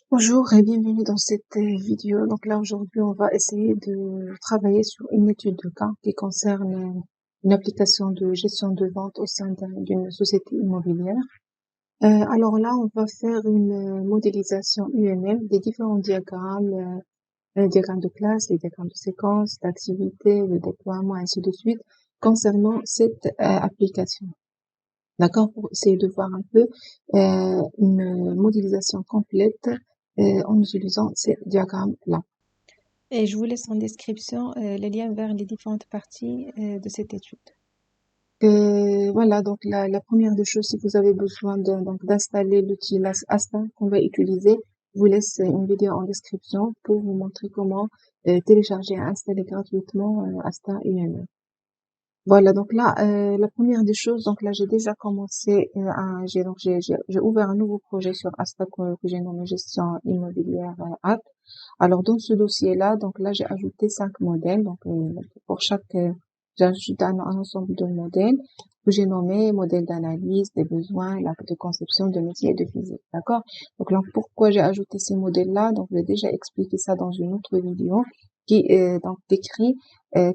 Bonjour et bienvenue dans cette vidéo. Donc là aujourd'hui on va essayer de travailler sur une étude de cas qui concerne une application de gestion de vente au sein d'une société immobilière. Alors là on va faire une modélisation UML des différents diagrammes, les diagrammes de classe, les diagrammes de séquence, d'activité, le déploiement, ainsi de suite, concernant cette application. D'accord, pour essayer de voir un peu une modélisation complète en utilisant ces diagrammes-là. Et je vous laisse en description les liens vers les différentes parties de cette étude. Voilà, donc la première des choses, si vous avez besoin d'installer l'outil Asta qu'on va utiliser, je vous laisse une vidéo en description pour vous montrer comment télécharger et installer gratuitement Asta UML. Voilà, donc là, la première des choses, donc là, j'ai déjà commencé j'ai ouvert un nouveau projet sur Asta que j'ai nommé gestion immobilière app. Alors, dans ce dossier-là, donc là, j'ai ajouté 5 modèles. Donc, pour chaque, j'ai ajouté un ensemble de modèles que j'ai nommé modèle d'analyse des besoins, de conception de métier et de physique. D'accord? Donc là, pourquoi j'ai ajouté ces modèles-là? Donc, j'ai déjà expliqué ça dans une autre vidéo qui donc décrit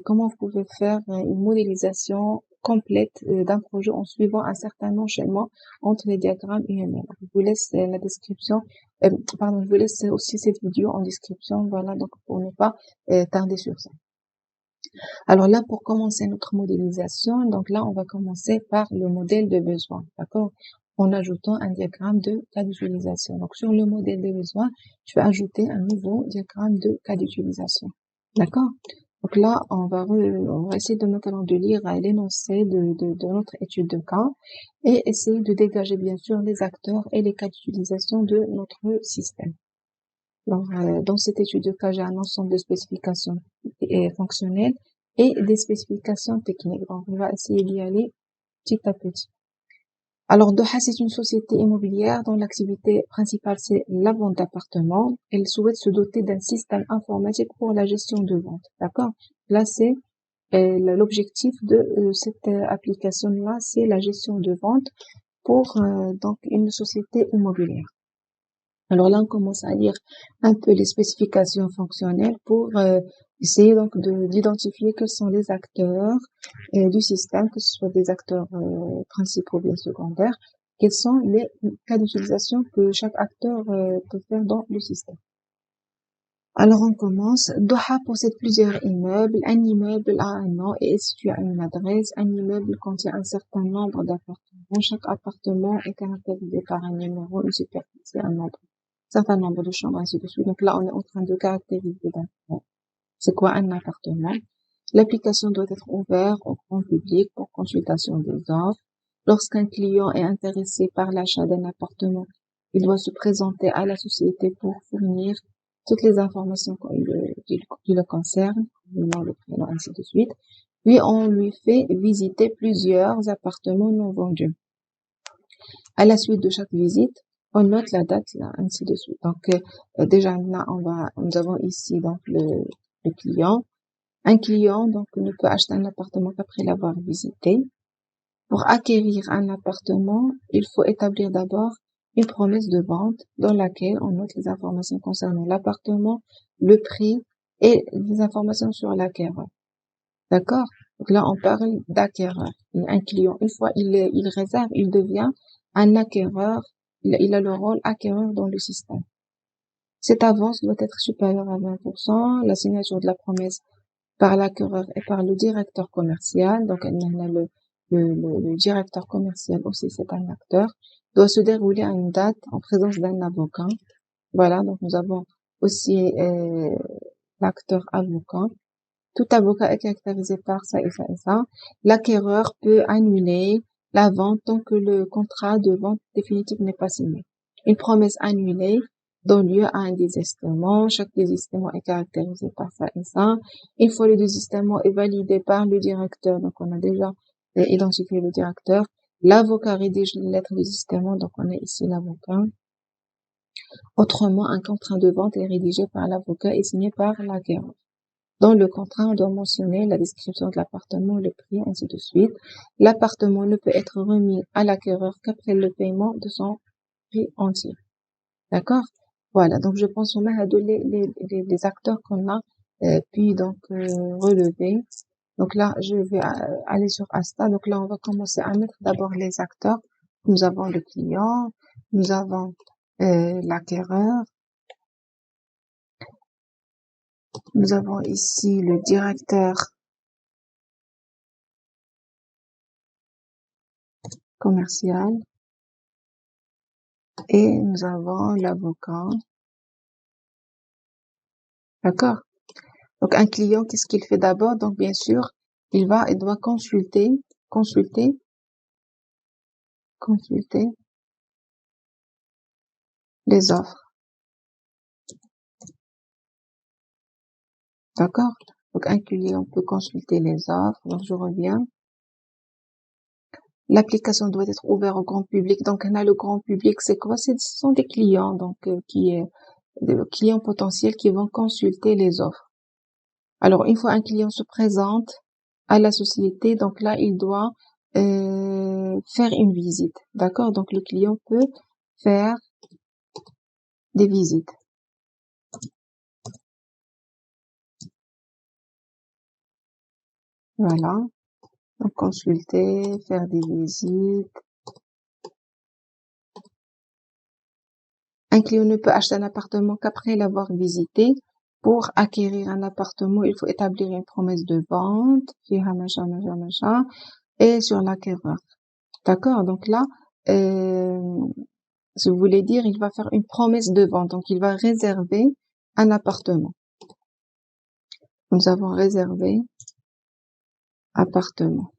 comment vous pouvez faire une modélisation complète d'un projet en suivant un certain enchaînement entre les diagrammes UML. Je vous laisse la description, je vous laisse aussi cette vidéo en description, voilà, donc pour ne pas tarder sur ça. Alors là, pour commencer notre modélisation, donc là, on va commencer par le modèle de besoin, d'accord? En ajoutant un diagramme de cas d'utilisation. Donc sur le modèle de besoin, je vais ajouter un nouveau diagramme de cas d'utilisation. D'accord? Donc là, on va essayer de maintenant de lire l'énoncé de notre étude de cas et essayer de dégager bien sûr les acteurs et les cas d'utilisation de notre système. Alors, dans cette étude de cas, j'ai un ensemble de spécifications fonctionnelles et des spécifications techniques. Donc, on va essayer d'y aller petit à petit. Alors, Doha, c'est une société immobilière dont l'activité principale, c'est la vente d'appartements. Elle souhaite se doter d'un système informatique pour la gestion de vente. D'accord? Là, c'est l'objectif de cette application-là, c'est la gestion de vente pour donc une société immobilière. Alors là, on commence à lire un peu les spécifications fonctionnelles pour essayer donc d'identifier quels sont les acteurs du système, que ce soit des acteurs principaux ou bien secondaires, quels sont les cas d'utilisation que chaque acteur peut faire dans le système. Alors on commence. Doha possède plusieurs immeubles. Un immeuble a un nom et est situé à une adresse. Un immeuble contient un certain nombre d'appartements. Chaque appartement est caractérisé par un numéro, une superficie, un nombre, certain nombre de chambres, ainsi de suite. Donc là, on est en train de caractériser c'est quoi un appartement. L'application doit être ouverte au grand public pour consultation des offres. Lorsqu'un client est intéressé par l'achat d'un appartement, il doit se présenter à la société pour fournir toutes les informations qui le concernent, le nom, le prénom, ainsi de suite. Puis on lui fait visiter plusieurs appartements non vendus. À la suite de chaque visite, on note la date, là, ainsi de suite. Donc, déjà, là, nous avons ici, donc, le client. Un client, donc, ne peut acheter un appartement qu'après l'avoir visité. Pour acquérir un appartement, il faut établir d'abord une promesse de vente dans laquelle on note les informations concernant l'appartement, le prix et les informations sur l'acquéreur. D'accord? Donc là, on parle d'acquéreur. Un client, une fois il réserve, il devient un acquéreur. Il a le rôle acquéreur dans le système. Cette avance doit être supérieure à 20%. La signature de la promesse par l'acquéreur et par le directeur commercial. Donc, le directeur commercial aussi, c'est un acteur, doit se dérouler à une date en présence d'un avocat. Voilà, donc nous avons aussi l'acteur avocat. Tout avocat est caractérisé par ça et ça et ça. L'acquéreur peut annuler la vente tant que le contrat de vente définitif n'est pas signé. Une promesse annulée donne lieu à un désistement. Chaque désistement est caractérisé par ça et ça. Une fois le désistement est validé par le directeur, donc on a déjà identifié le directeur. L'avocat rédige une lettre de désistement, donc on a ici l'avocat. Autrement, un contrat de vente est rédigé par l'avocat et signé par l'acquéreur. Dans le contrat, on doit mentionner la description de l'appartement, le prix, ainsi de suite. L'appartement ne peut être remis à l'acquéreur qu'après le paiement de son prix entier. D'accord? Voilà, donc je pense au à les acteurs qu'on a puis donc relever. Donc là, je vais aller sur Asta. Donc là, on va commencer à mettre d'abord les acteurs. Nous avons le client, nous avons l'acquéreur, nous avons ici le directeur commercial et nous avons l'avocat. D'accord? Donc un client, qu'est-ce qu'il fait d'abord? Donc bien sûr, il doit consulter les offres. D'accord? Donc un client peut consulter les offres. Donc je reviens. L'application doit être ouverte au grand public. Donc on a le grand public, c'est quoi? Ce sont des clients donc des clients potentiels qui vont consulter les offres. Alors une fois un client se présente à la société, donc là il doit faire une visite. D'accord? Donc le client peut faire des visites. Voilà. Donc consulter, faire des visites. Un client ne peut acheter un appartement qu'après l'avoir visité. Pour acquérir un appartement, il faut établir une promesse de vente, et sur l'acquéreur. D'accord? Donc là, je voulais dire, il va faire une promesse de vente. Donc il va réserver un appartement. Nous avons réservé appartement.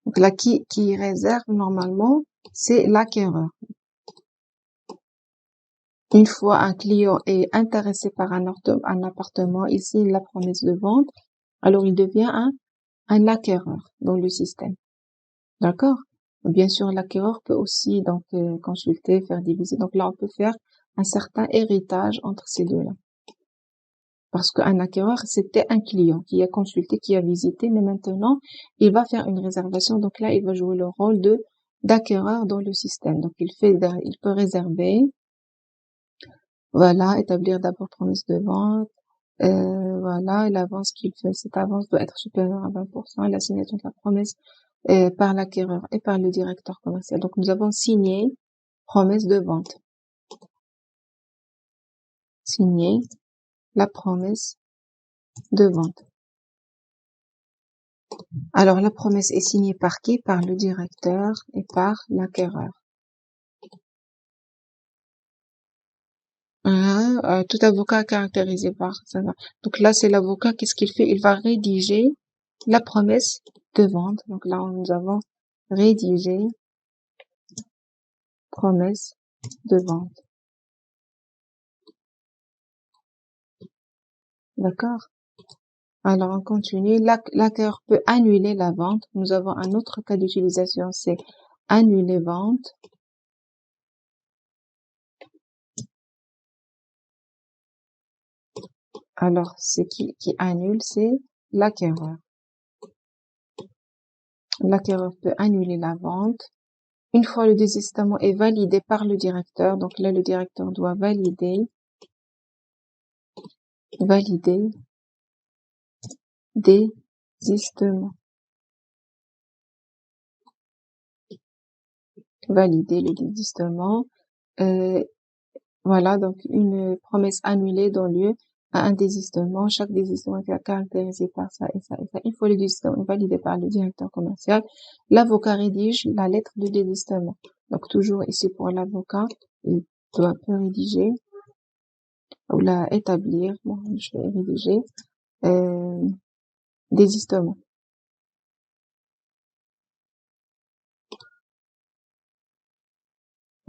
Donc là, qui réserve normalement, c'est l'acquéreur. Une fois un client est intéressé par un appartement, il signe la promesse de vente, alors il devient un acquéreur dans le système. D'accord? Bien sûr, l'acquéreur peut aussi donc consulter, faire des visites. Donc là, on peut faire un certain héritage entre ces deux-là. Parce qu'un acquéreur, c'était un client qui a consulté, qui a visité, mais maintenant, il va faire une réservation. Donc là, il va jouer le rôle d'acquéreur dans le système. Donc il peut réserver, voilà, établir d'abord promesse de vente, voilà, l'avance qu'il fait, cette avance doit être supérieure à 20%, et la signature de la promesse par l'acquéreur et par le directeur commercial. Donc nous avons signé promesse de vente. Signé la promesse de vente. Alors la promesse est signée par qui? Par le directeur et par l'acquéreur. Tout avocat caractérisé par ça. Donc là, c'est l'avocat, qu'est-ce qu'il fait? Il va rédiger la promesse de vente. Donc là, nous avons rédigé promesse de vente. D'accord? Alors, on continue. L'acquéreur peut annuler la vente. Nous avons un autre cas d'utilisation, c'est annuler vente. Alors, c'est qui annule? C'est l'acquéreur. L'acquéreur peut annuler la vente. Une fois le désistement est validé par le directeur, donc là, le directeur doit valider désistement. Valider le désistement. Voilà, donc une promesse annulée donne lieu à un désistement. Chaque désistement est caractérisé par ça et ça et ça. Une fois le désistement est validé par le directeur commercial, l'avocat rédige la lettre de désistement. Donc toujours ici pour l'avocat, il peut rédiger ou la établir. Bon, je vais rédiger désistement.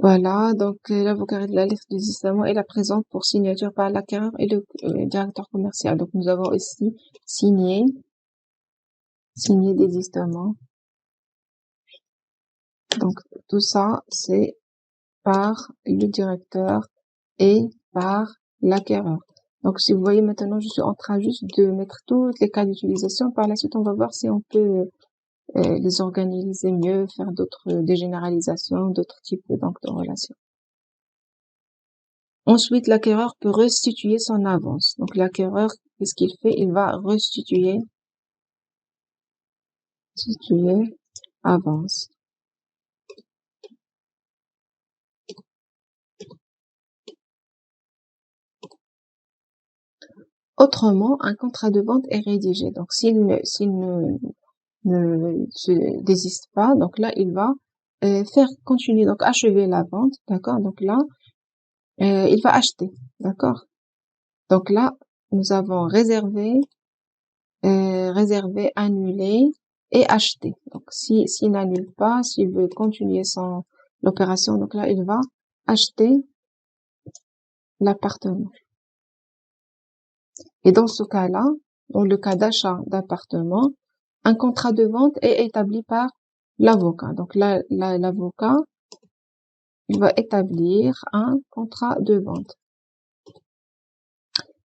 Voilà, donc l'avocat de la lettre de désistement est la présente pour signature par l'acquéreur et le directeur commercial. Donc nous avons aussi signé désistement. Donc tout ça, c'est par le directeur et par l'acquéreur. Donc si vous voyez maintenant, je suis en train juste de mettre toutes les cas d'utilisation. Par la suite, on va voir si on peut les organiser mieux, faire des généralisations, d'autres types donc de relations. Ensuite, l'acquéreur peut restituer son avance. Donc, l'acquéreur, qu'est-ce qu'il fait? Il va restituer avance. Autrement, un contrat de vente est rédigé. Donc, s'il ne se désiste pas, donc là, il va faire continuer, donc achever la vente, d'accord? Donc là, il va acheter, d'accord? Donc là, nous avons réservé, annulé et acheté. Donc, s'il n'annule pas, s'il veut continuer l'opération, donc là, il va acheter l'appartement. Et dans ce cas-là, dans le cas d'achat d'appartement, un contrat de vente est établi par l'avocat. Donc là, l'avocat, il va établir un contrat de vente.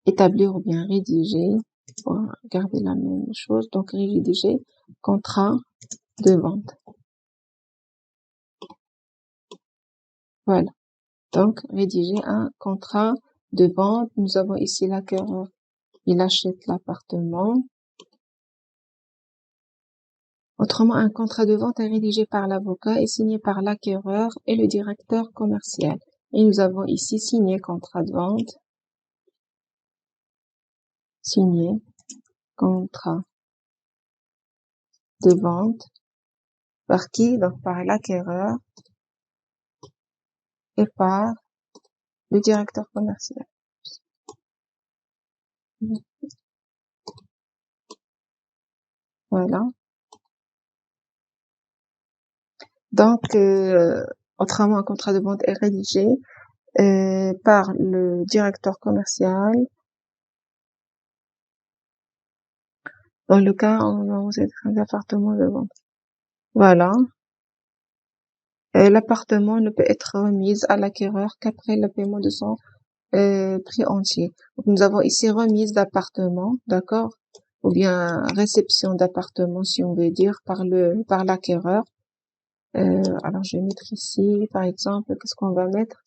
Établir ou bien rédiger, pour garder la même chose, donc rédiger contrat de vente. Voilà. Donc, rédiger un contrat de vente. Nous avons ici l'acquéreur. Il achète l'appartement. Autrement, un contrat de vente est rédigé par l'avocat et signé par l'acquéreur et le directeur commercial. Et nous avons ici signé contrat de vente. Signé contrat de vente. Par qui? Donc, par l'acquéreur et par le directeur commercial. Voilà. Donc, autrement, un contrat de vente est rédigé par le directeur commercial. Dans le cas où c'est un appartement de vente. Voilà. L'appartement ne peut être remis à l'acquéreur qu'après le paiement de son prix entier. Donc, nous avons ici remise d'appartement, d'accord? Ou bien réception d'appartement, si on veut dire, par l'acquéreur. Alors, je vais mettre ici, par exemple, qu'est-ce qu'on va mettre?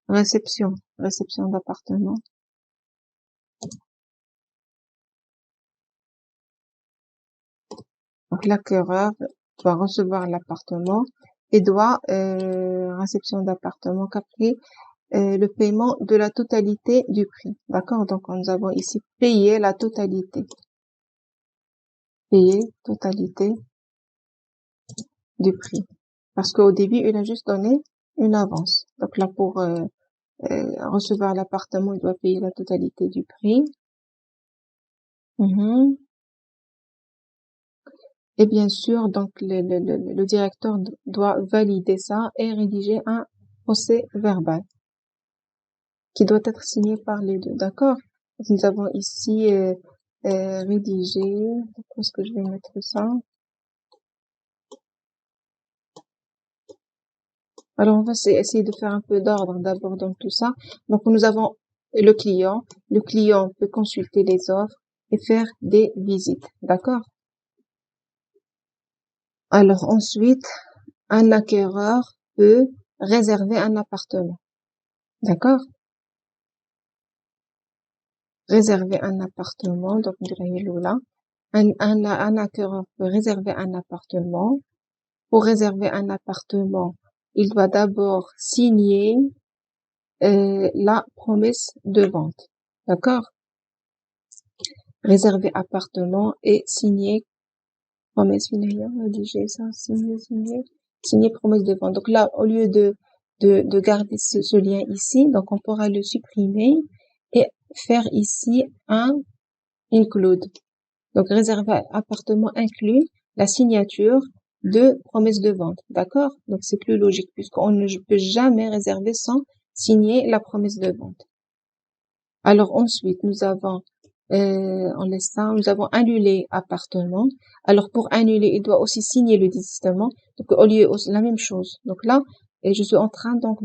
Réception d'appartement. Donc, l'acquéreur doit recevoir l'appartement et doit, réception d'appartement qu'après le paiement de la totalité du prix. D'accord? Donc, nous avons ici payé la totalité. Payer totalité du prix. Parce qu'au début, il a juste donné une avance. Donc là, pour recevoir l'appartement, il doit payer la totalité du prix. Et bien sûr, donc le directeur doit valider ça et rédiger un procès verbal qui doit être signé par les deux. D'accord? Nous avons ici rédigé. Où est-ce que je vais mettre ça? Alors, on va essayer de faire un peu d'ordre d'abord dans tout ça. Donc, nous avons le client. Le client peut consulter les offres et faire des visites. D'accord? Alors, ensuite, un acquéreur peut réserver un appartement. D'accord? Réserver un appartement. Donc, un acquéreur peut réserver un appartement. Pour réserver un appartement, il doit d'abord signer la promesse de vente. D'accord? Réserver appartement et signer promesse finale, rédiger ça, signer promesse de vente. Donc là, au lieu de garder ce lien ici, donc on pourra le supprimer et faire ici un include. Donc réserver appartement inclut la signature de promesse de vente. D'accord? Donc c'est plus logique puisqu'on ne peut jamais réserver sans signer la promesse de vente. Alors ensuite, nous avons nous avons annulé appartement. Alors pour annuler, il doit aussi signer le désistement. Donc au lieu la même chose. Donc là, je suis en train donc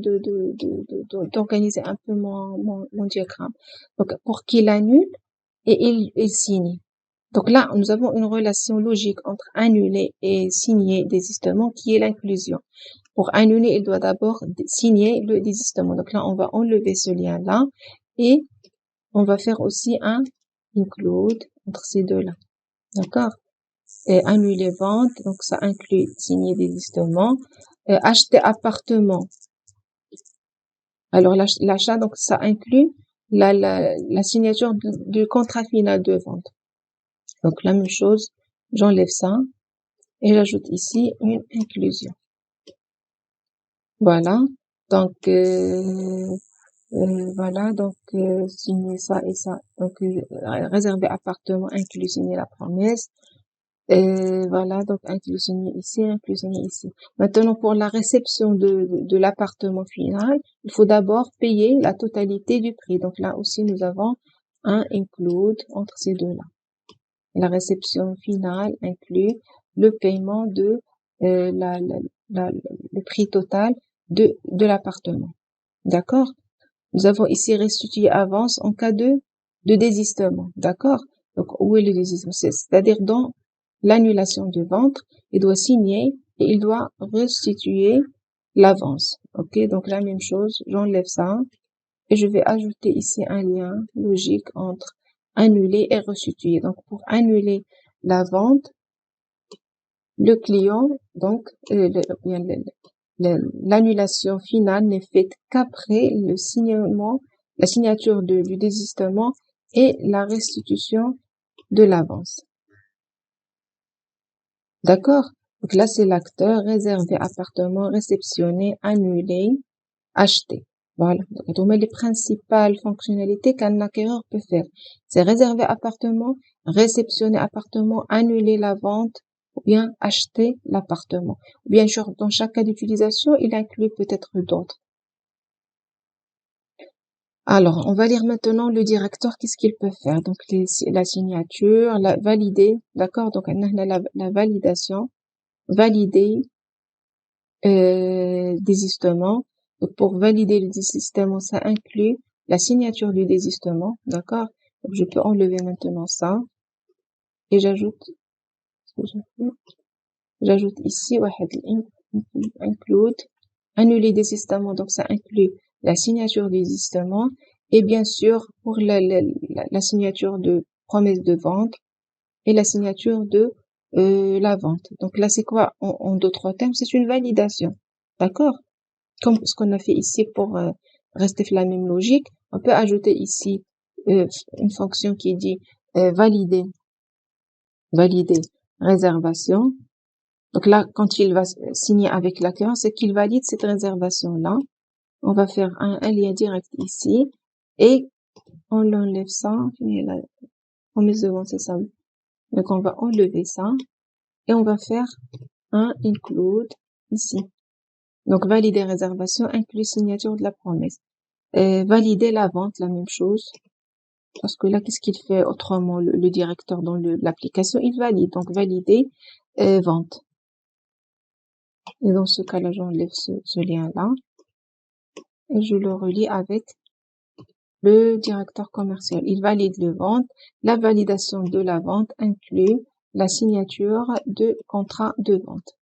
d'organiser un peu mon diagramme. Donc pour qu'il annule et il signe. Donc là, nous avons une relation logique entre annuler et signer désistement qui est l'inclusion. Pour annuler, il doit d'abord signer le désistement. Donc là, on va enlever ce lien-là et on va faire aussi un include entre ces deux-là. D'accord? Et annuler vente, donc ça inclut signer désistement. Acheter appartement. Alors l'achat, donc ça inclut la signature du contrat final de vente. Donc la même chose, j'enlève ça et j'ajoute ici une inclusion. Voilà. Donc voilà, donc signer ça et ça. Donc réserver appartement, inclus signer la promesse. Voilà, donc inclus signer ici, inclus signer ici. Maintenant, pour la réception de l'appartement final, il faut d'abord payer la totalité du prix. Donc là aussi, nous avons un include entre ces deux-là. La réception finale inclut le paiement de le prix total de l'appartement. D'accord? Nous avons ici restitué avance en cas de désistement. D'accord? Donc, où est le désistement? C'est-à-dire dans l'annulation de vente, il doit signer et il doit restituer l'avance. Ok? Donc, la même chose, j'enlève ça et je vais ajouter ici un lien logique entre annuler et restituer. Donc, pour annuler la vente, le client, donc, l'annulation finale n'est faite qu'après le signement, la signature du désistement et la restitution de l'avance. D'accord? Donc là, c'est l'acteur, réservé appartement, réceptionné, annulé, acheté. Voilà. Donc, les principales fonctionnalités qu'un acquéreur peut faire. C'est réserver appartement, réceptionner appartement, annuler la vente, ou bien acheter l'appartement. Ou bien sûr, dans chaque cas d'utilisation, il inclut peut-être d'autres. Alors, on va lire maintenant le directeur, qu'est-ce qu'il peut faire. Donc, la signature, valider, d'accord? Donc, on a la validation, valider, désistement. Donc, pour valider le désistement, ça inclut la signature du désistement, d'accord? Donc, je peux enlever maintenant ça. Et j'ajoute ici, include, annuler désistement, donc ça inclut la signature du désistement. Et bien sûr, pour la signature de promesse de vente et la signature de la vente. Donc là, c'est quoi en d'autres termes? C'est une validation. D'accord? Comme ce qu'on a fait ici pour rester la même logique, on peut ajouter ici une fonction qui dit valider réservation. Donc là, quand il va signer avec l'acquéreur, c'est qu'il valide cette réservation-là. On va faire un lien direct ici et on enlève ça. La promesse de vente, c'est ça. Donc on va enlever ça et on va faire un include ici. Donc valider réservation inclut signature de la promesse. Valider la vente, la même chose. Parce que là, qu'est-ce qu'il fait autrement le directeur dans l'application? Il valide. Donc valider vente. Et dans ce cas-là, j'enlève ce lien-là et je le relie avec le directeur commercial. Il valide le vente. La validation de la vente inclut la signature de contrat de vente.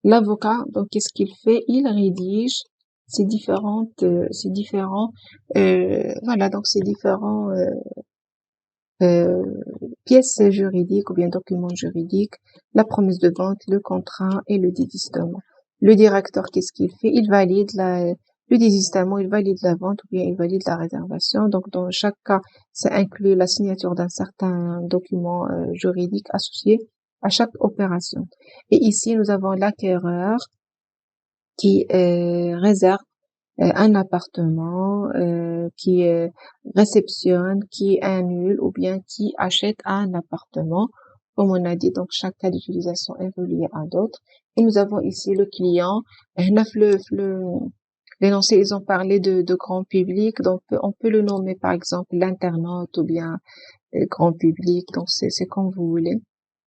L'avocat, donc, qu'est-ce qu'il fait? Il rédige ces différents, voilà, donc ces différents pièces juridiques ou bien documents juridiques, la promesse de vente, le contrat et le désistement. Le directeur, qu'est-ce qu'il fait? Il valide le désistement, il valide la vente ou bien il valide la réservation. Donc, dans chaque cas, ça inclut la signature d'un certain document juridique associé à chaque opération. Et ici, nous avons l'acquéreur qui réserve un appartement, qui réceptionne, qui annule ou bien qui achète un appartement. Comme on a dit, donc chaque cas d'utilisation est relié à d'autres. Et nous avons ici le client. L'énoncé, ils ont parlé de grand public, donc on peut le nommer par exemple l'internaute ou bien grand public, donc c'est comme vous voulez.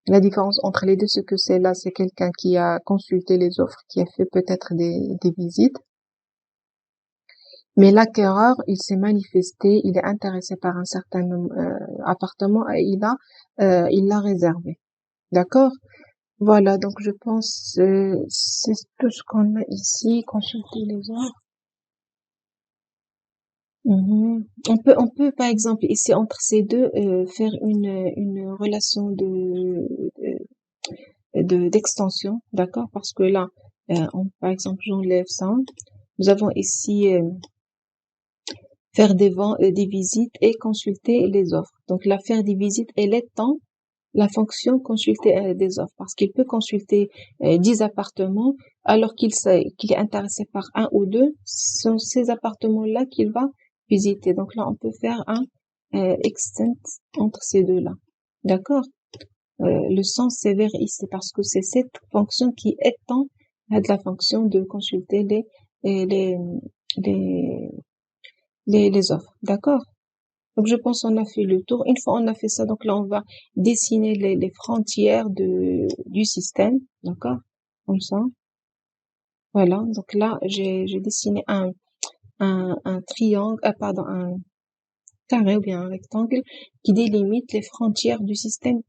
La différence entre les deux, ce que c'est là, c'est quelqu'un qui a consulté les offres, qui a fait peut-être des visites. Mais l'acquéreur, il s'est manifesté, il est intéressé par un certain appartement et il l'a réservé. D'accord? Voilà, donc je pense c'est tout ce qu'on a ici. Consulter les offres. Mhm. On peut par exemple ici entre ces deux faire une relation d'extension, d'accord? Parce que là, par exemple, j'enlève ça. Nous avons ici faire des visites et consulter les offres. Donc là, faire des visites, elle étend la fonction consulter des offres parce qu'il peut consulter 10 appartements alors qu'il est intéressé par un ou deux. Ce sont ces appartements-là qu'il va visiter. Donc là, on peut faire un extent entre ces deux-là. D'accord? Le sens sévère ici parce que c'est cette fonction qui étend à de la fonction de consulter les, les, les offres. D'accord? Donc, je pense qu'on a fait le tour. Une fois on a fait ça, donc là, on va dessiner les frontières du système. D'accord? Comme ça. Voilà. Donc là, j'ai dessiné un triangle, pardon, un carré ou bien un rectangle qui délimite les frontières du système.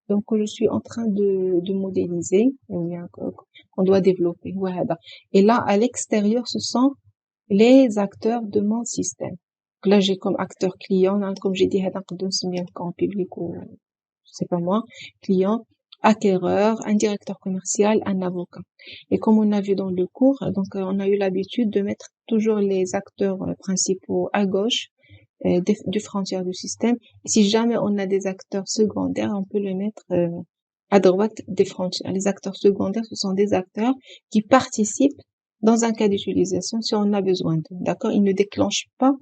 Donc, que je suis en train de modéliser, ou bien qu'on doit développer. Voilà. Et là, à l'extérieur, ce sont les acteurs de mon système. Donc là, j'ai comme acteur client, hein, comme j'ai dit, en public ou, je sais pas moi, client, acquéreur, un directeur commercial, un avocat. Et comme on a vu dans le cours, donc on a eu l'habitude de mettre toujours les acteurs principaux à gauche du frontière du système. Et si jamais on a des acteurs secondaires, on peut les mettre à droite des frontières. Les acteurs secondaires, ce sont des acteurs qui participent dans un cas d'utilisation si on a besoin d'eux. D'accord? Ils ne déclenchent pas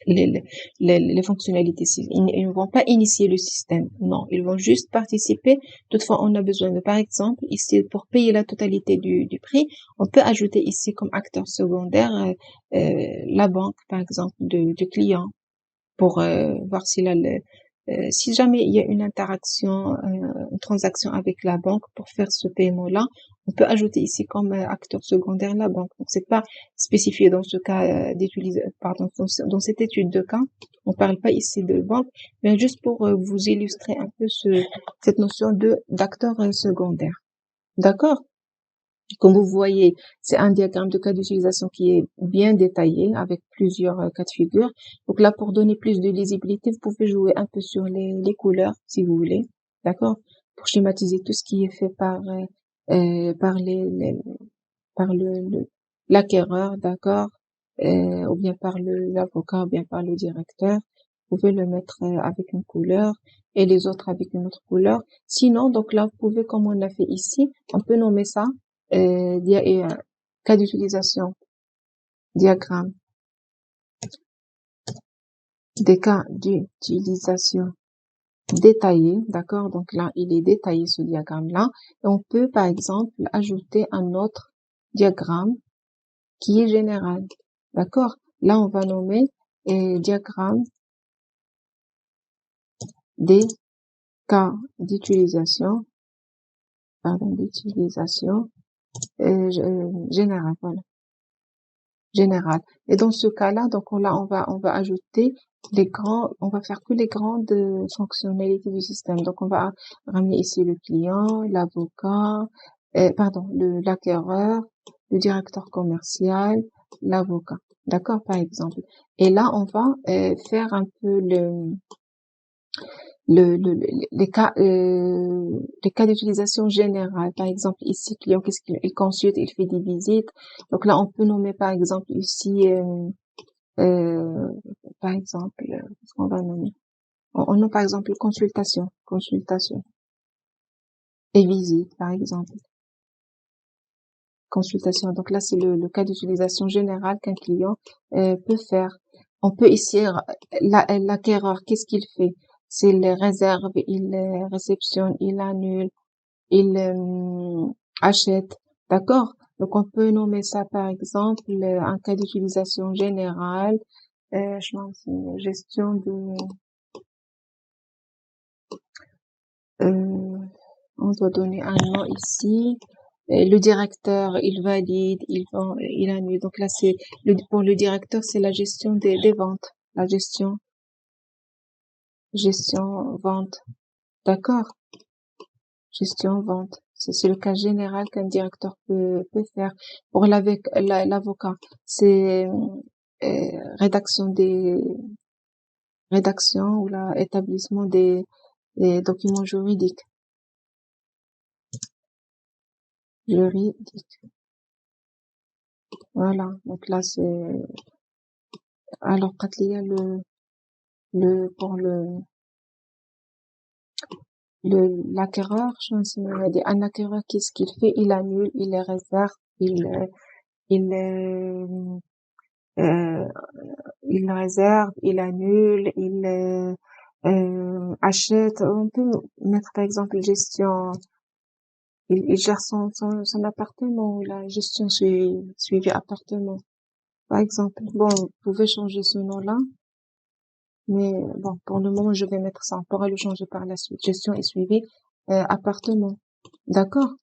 les, les fonctionnalités. Ils ne vont pas initier le système. Non, ils vont juste participer. Toutefois, on a besoin de, par exemple, ici, pour payer la totalité du prix, on peut ajouter ici comme acteur secondaire la banque, par exemple, du client pour voir s'il a si jamais il y a une interaction, une transaction avec la banque pour faire ce paiement-là, on peut ajouter ici comme acteur secondaire la banque. Donc c'est pas spécifié dans ce cas d'utiliser, pardon, dans cette étude de cas, on parle pas ici de banque, mais juste pour vous illustrer un peu cette notion de d'acteur secondaire. D'accord? Comme vous voyez, c'est un diagramme de cas d'utilisation qui est bien détaillé avec plusieurs cas de figure. Donc là, pour donner plus de lisibilité, vous pouvez jouer un peu sur les couleurs si vous voulez. D'accord? Pour schématiser tout ce qui est fait par par l'acquéreur, d'accord? Ou bien par l'avocat, ou bien par le directeur. Vous pouvez le mettre avec une couleur et les autres avec une autre couleur. Sinon, donc là, vous pouvez, comme on l'a fait ici, on peut nommer ça cas d'utilisation, diagramme, des cas d'utilisation détaillés, d'accord? Donc là, il est détaillé ce diagramme-là. Et on peut, par exemple, ajouter un autre diagramme qui est général, d'accord? Là, on va nommer diagramme des cas d'utilisation, pardon, d'utilisation générale, voilà. Général. Et dans ce cas-là, donc on va ajouter on va faire que les grandes fonctionnalités du système. Donc on va ramener ici le client, l'avocat, pardon, l'acquéreur, le directeur commercial, l'avocat. D'accord, par exemple. Et là, on va faire un peu les cas d'utilisation générale. Par exemple, ici, client, qu'est-ce qu'il consulte, il fait des visites. Donc là, on peut nommer, par exemple, ici, euh, par exemple, qu'est-ce qu'on va nommer? On nomme, par exemple, consultation et visite, par exemple. Consultation. Donc là, c'est le cas d'utilisation générale qu'un client peut faire. On peut ici, l'acquéreur, qu'est-ce qu'il fait? C'est les réserves, il réceptionne, il annule, il achète. D'accord? Donc on peut nommer ça par exemple un cas d'utilisation générale. Je pense gestion de euh, on doit donner un nom ici. Le directeur, il valide, il annule. Donc là c'est pour le directeur, c'est la gestion des ventes, la gestion vente. D'accord? gestion vente. C'est le cas général qu'un directeur peut faire. Pour l'avocat, c'est rédaction ou établissement des documents juridiques. Voilà. Donc là, c'est, alors, quand il y a pour l'acquéreur, je pense qu'il m'a dit, un acquéreur, qu'est-ce qu'il fait? Il annule, il les réserve, il, euh, il réserve, il annule, achète. On peut mettre, par exemple, gestion, il gère son appartement, la gestion suivi appartement. Par exemple, bon, vous pouvez changer ce nom-là, mais bon, pour le moment, je vais mettre ça. On pourra le changer par la suite. Gestion et suivi, appartement. D'accord?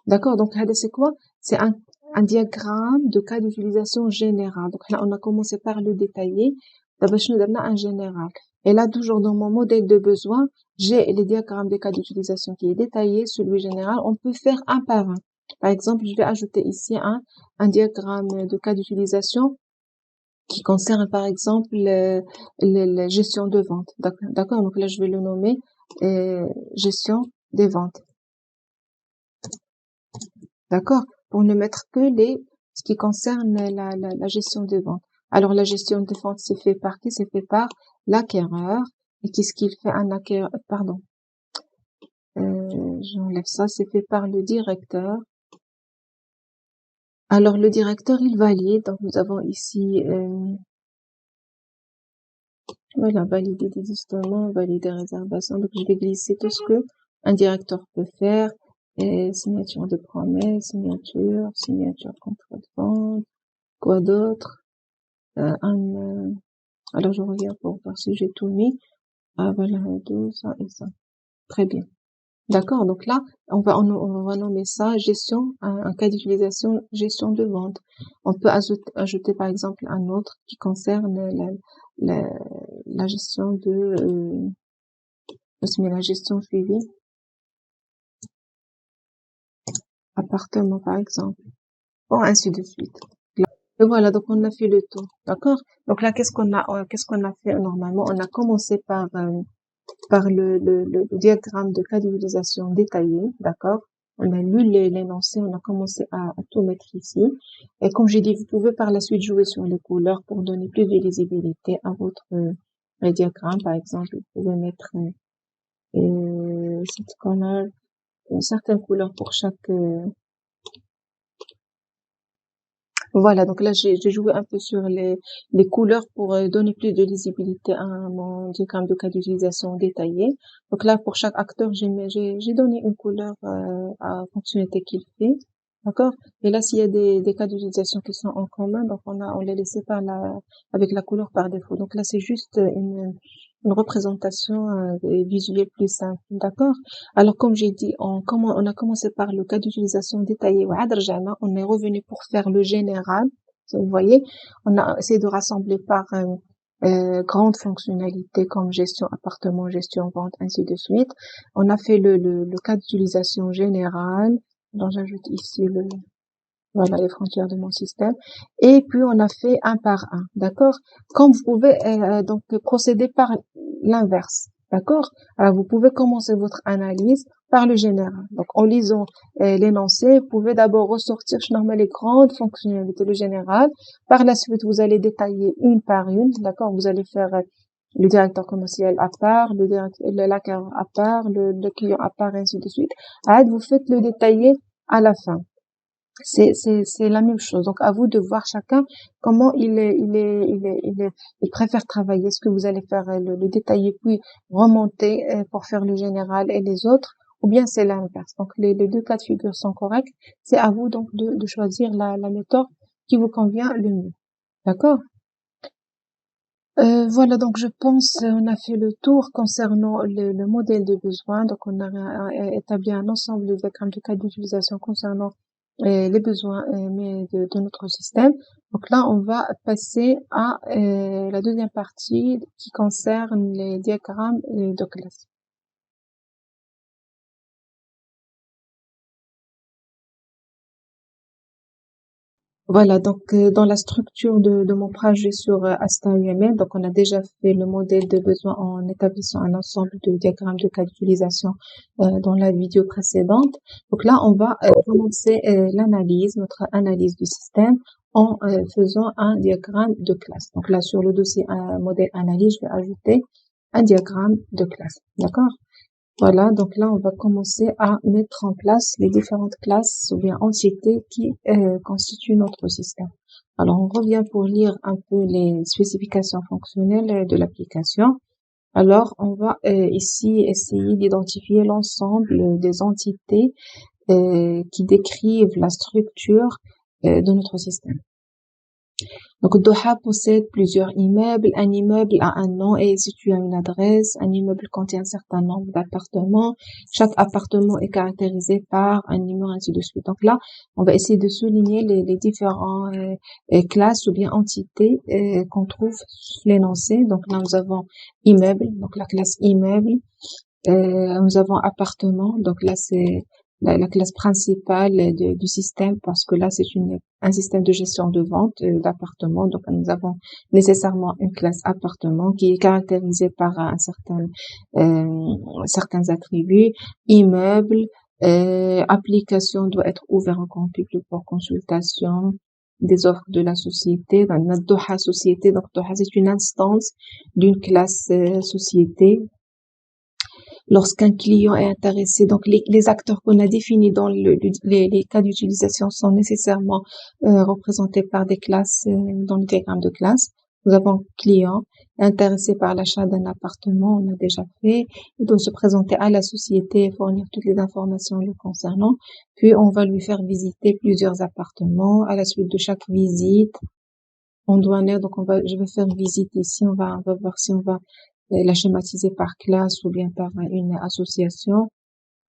D'accord. Donc, هذا c'est quoi? C'est un diagramme de cas d'utilisation général. Donc là, on a commencé par le détailler. D'abord, je nous donne un général. Et là, toujours dans mon modèle de besoin, j'ai les diagrammes des cas d'utilisation qui est détaillé, celui général. On peut faire un par un. Par exemple, je vais ajouter ici un diagramme de cas d'utilisation qui concerne par exemple la gestion de vente. D'accord. Donc là, je vais le nommer gestion des ventes. D'accord? Pour ne mettre que ce qui concerne la gestion des ventes. Alors la gestion des ventes, c'est fait par qui? C'est fait par l'acquéreur. Et qu'est-ce qu'il fait un acquéreur? Pardon. J'enlève ça. C'est fait par le directeur. Alors le directeur, il valide. Donc nous avons ici voilà, valider des ajustements, valider réservation. Donc, je vais glisser tout ce que un directeur peut faire. Et signature de promesse, signature contrat de vente, quoi d'autre? Alors je regarde pour voir si j'ai tout mis. Ah, voilà, tout ça et ça. Très bien. D'accord. Donc là, on va nommer ça gestion, un cas d'utilisation, gestion de vente. On peut ajouter par exemple un autre qui concerne la gestion la gestion suivie, appartement par exemple, bon, ainsi de suite. Et voilà, donc on a fait le tour, d'accord? Donc là, qu'est-ce qu'on a fait normalement? On a commencé par le diagramme de cas d'utilisation détaillé, d'accord? On a lu l'énoncé, on a commencé à tout mettre ici. Et comme j'ai dit, vous pouvez par la suite jouer sur les couleurs pour donner plus de lisibilité à votre diagramme. Par exemple, vous pouvez mettre cette couleur, une certaine couleur pour chaque voilà, donc là j'ai joué un peu sur les couleurs pour donner plus de lisibilité à mon diagramme de cas d'utilisation détaillé. Donc là pour chaque acteur j'ai donné une couleur à fonctionnalité qu'il fait, d'accord. Et là s'il y a des cas d'utilisation qui sont en commun, donc on les laissé avec la couleur par défaut. Donc là c'est juste une représentation visuelle plus simple, d'accord. Alors, comme j'ai dit, on a commencé par le cas d'utilisation détaillé. On est revenu pour faire le général. Vous voyez, on a essayé de rassembler par grandes fonctionnalités comme gestion appartement, gestion vente, ainsi de suite. On a fait le cas d'utilisation général. Donc, j'ajoute ici voilà, les frontières de mon système. Et puis, on a fait un par un. D'accord? Comme vous pouvez donc procéder par l'inverse. D'accord? Alors, vous pouvez commencer votre analyse par le général. Donc, en lisant l'énoncé, vous pouvez d'abord ressortir finalement les grandes fonctionnalités du général. Par la suite, vous allez détailler une par une. D'accord? Vous allez faire le directeur commercial à part, l'acquéreur à part, le client à part, et ainsi de suite. Après, vous faites le détailler à la fin. C'est la même chose. Donc, à vous de voir chacun comment il préfère travailler. Est-ce que vous allez faire le détailler puis remonter pour faire le général et les autres, ou bien c'est l'inverse. Donc, les deux cas de figure sont corrects. C'est à vous donc de choisir la méthode qui vous convient le mieux. D'accord? Voilà, donc je pense on a fait le tour concernant le modèle de besoin. Donc on a établi un ensemble de diagrammes de cas d'utilisation concernant les besoins de notre système. Donc là, on va passer à la deuxième partie qui concerne les diagrammes de classe. Voilà, donc dans la structure de mon projet sur Asta UML, donc on a déjà fait le modèle de besoin en établissant un ensemble de diagrammes de cas d'utilisation dans la vidéo précédente. Donc là, on va commencer notre analyse du système en faisant un diagramme de classe. Donc là, sur le dossier modèle analyse, je vais ajouter un diagramme de classe. D'accord? Voilà, donc là, on va commencer à mettre en place les différentes classes ou bien entités qui constituent notre système. Alors, on revient pour lire un peu les spécifications fonctionnelles de l'application. Alors, on va ici essayer d'identifier l'ensemble des entités qui décrivent la structure de notre système. Donc, Doha possède plusieurs immeubles. Un immeuble a un nom et est situé à une adresse. Un immeuble contient un certain nombre d'appartements. Chaque appartement est caractérisé par un numéro, ainsi de suite. Donc là, on va essayer de souligner les différents classes ou bien entités qu'on trouve l'énoncé. Donc là, nous avons immeuble, donc la classe immeuble. Nous avons appartement, donc là c'est la classe principale du système parce que là c'est un système de gestion de vente d'appartements. Donc nous avons nécessairement une classe appartement qui est caractérisée par certains attributs. Immeuble, application doit être ouvert au grand public pour consultation des offres de la société. Dans notre Doha société, donc Doha c'est une instance d'une classe société. Lorsqu'un client est intéressé, donc les acteurs qu'on a définis dans les cas d'utilisation sont nécessairement représentés par des classes dans le diagramme de classe. Nous avons client intéressé par l'achat d'un appartement, on a déjà fait. Il doit se présenter à la société et fournir toutes les informations le concernant. Puis on va lui faire visiter plusieurs appartements. À la suite de chaque visite, on doit donc je vais faire une visite ici. On va voir si on va la schématiser par classe ou bien par une association.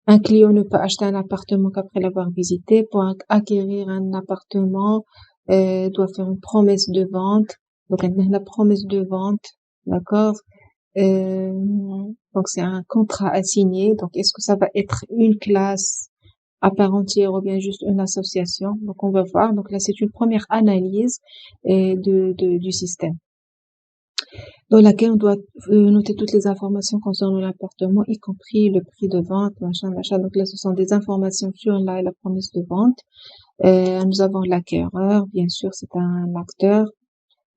Un client ne peut acheter un appartement qu'après l'avoir visité. Pour acquérir un appartement, doit faire une promesse de vente. Donc, la promesse de vente, d'accord. Donc, c'est un contrat à signer. Donc, est-ce que ça va être une classe à part entière ou bien juste une association? Donc, on va voir. Donc, là, c'est une première analyse du système, dans laquelle on doit noter toutes les informations concernant l'appartement, y compris le prix de vente, machin. Donc là, ce sont des informations sur la promesse de vente. Nous avons l'acquéreur, bien sûr, c'est un acteur.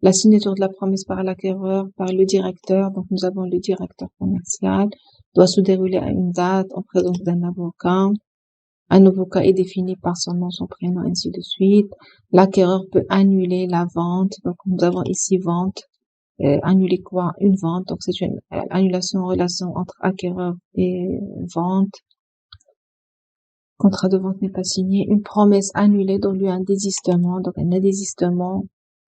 La signature de la promesse par l'acquéreur, par le directeur. Donc nous avons le directeur commercial, doit se dérouler à une date en présence d'un avocat. Un avocat est défini par son nom, son prénom, ainsi de suite. L'acquéreur peut annuler la vente. Donc nous avons ici vente. Annuler quoi? Une vente. Donc, c'est une annulation en relation entre acquéreur et vente. Contrat de vente n'est pas signé. Une promesse annulée donne lieu à un désistement. Donc, un désistement,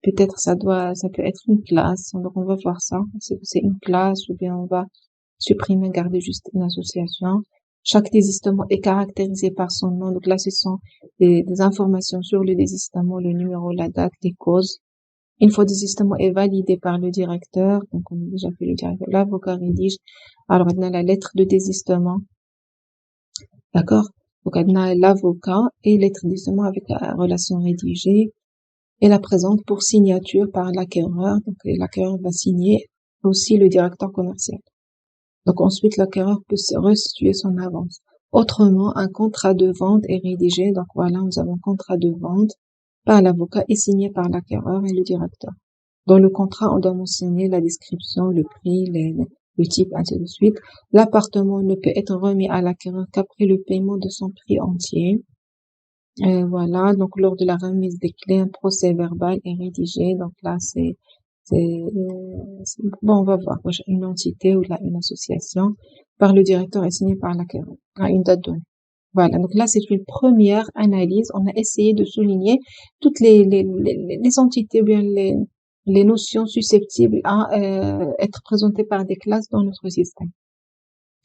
peut-être ça peut être une classe. Donc, on va voir ça. C'est une classe ou bien on va supprimer, garder juste une association. Chaque désistement est caractérisé par son nom. Donc là, ce sont des informations sur le désistement, le numéro, la date, les causes. Une fois le désistement est validé par le directeur, donc on a déjà fait le directeur, l'avocat rédige. Alors, on a la lettre de désistement. D'accord? Donc, on a l'avocat et lettre de désistement avec la relation rédigée et la présente pour signature par l'acquéreur. Donc, l'acquéreur va signer aussi le directeur commercial. Donc, ensuite, l'acquéreur peut restituer son avance. Autrement, un contrat de vente est rédigé. Donc, voilà, nous avons un contrat de vente par l'avocat et signé par l'acquéreur et le directeur. Dans le contrat, on doit mentionner la description, le prix, le type, ainsi de suite. L'appartement ne peut être remis à l'acquéreur qu'après le paiement de son prix entier. Voilà, donc lors de la remise des clés, un procès verbal est rédigé. Donc là, bon, on va voir une entité ou une association par le directeur et signé par l'acquéreur à une date donnée. Voilà, donc là, c'est une première analyse. On a essayé de souligner toutes les entités, bien les notions susceptibles à être présentées par des classes dans notre système.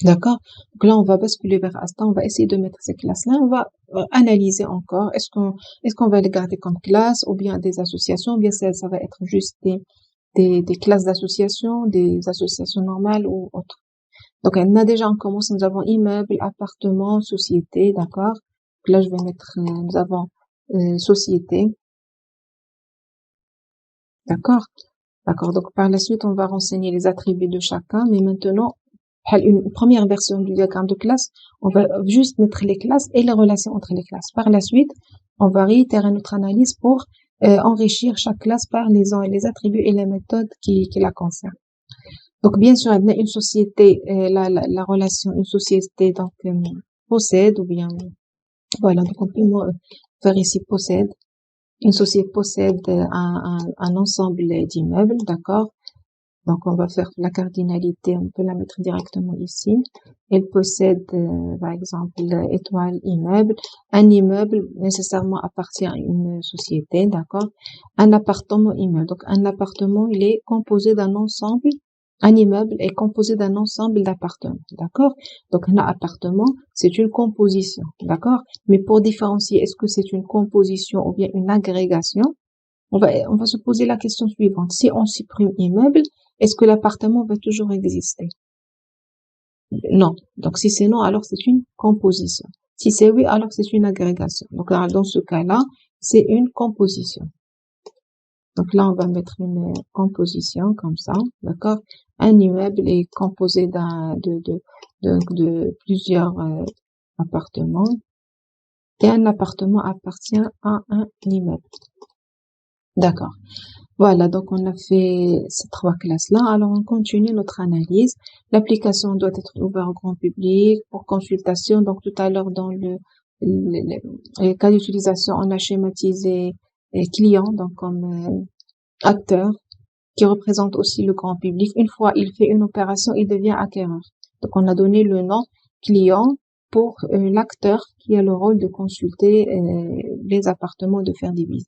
D'accord? Donc là, on va basculer vers Asta, on va essayer de mettre ces classes-là, on va analyser encore, est-ce qu'on va les garder comme classe, ou bien des associations, ou bien ça va être juste des classes d'associations, des associations normales ou autres. Donc, on a déjà, on commence, nous avons immeuble, appartement, société, d'accord? Donc là, je vais mettre, nous avons société. D'accord? D'accord. Donc, par la suite, on va renseigner les attributs de chacun, mais maintenant, une première version du diagramme de classe, on va juste mettre les classes et les relations entre les classes. Par la suite, on va réitérer notre analyse pour enrichir chaque classe par les attributs et les méthodes qui la concernent. Donc, bien sûr, une société, la relation, une société, donc, possède, ou bien, voilà, donc on peut faire ici possède. Une société possède un ensemble d'immeubles, d'accord? Donc, on va faire la cardinalité, on peut la mettre directement ici. Elle possède, par exemple, étoile immeuble. Un immeuble nécessairement appartient à une société, d'accord? Un appartement immeuble. Donc, un appartement, il est composé d'un ensemble. Un immeuble est composé d'un ensemble d'appartements, d'accord? Donc, un appartement, c'est une composition, d'accord? Mais pour différencier, est-ce que c'est une composition ou bien une agrégation? On va se poser la question suivante. Si on supprime immeuble, est-ce que l'appartement va toujours exister? Non. Donc, si c'est non, alors c'est une composition. Si c'est oui, alors c'est une agrégation. Donc, dans ce cas-là, c'est une composition. Donc là, on va mettre une composition comme ça, d'accord? Un immeuble est composé de plusieurs appartements et un appartement appartient à un immeuble. D'accord. Voilà, donc on a fait ces trois classes-là. Alors, on continue notre analyse. L'application doit être ouverte au grand public pour consultation. Donc, tout à l'heure, dans le cas d'utilisation, on a schématisé les clients, donc comme acteur, qui représente aussi le grand public. Une fois il fait une opération, il devient acquéreur. Donc, on a donné le nom client pour l'acteur qui a le rôle de consulter les appartements, de faire des visites.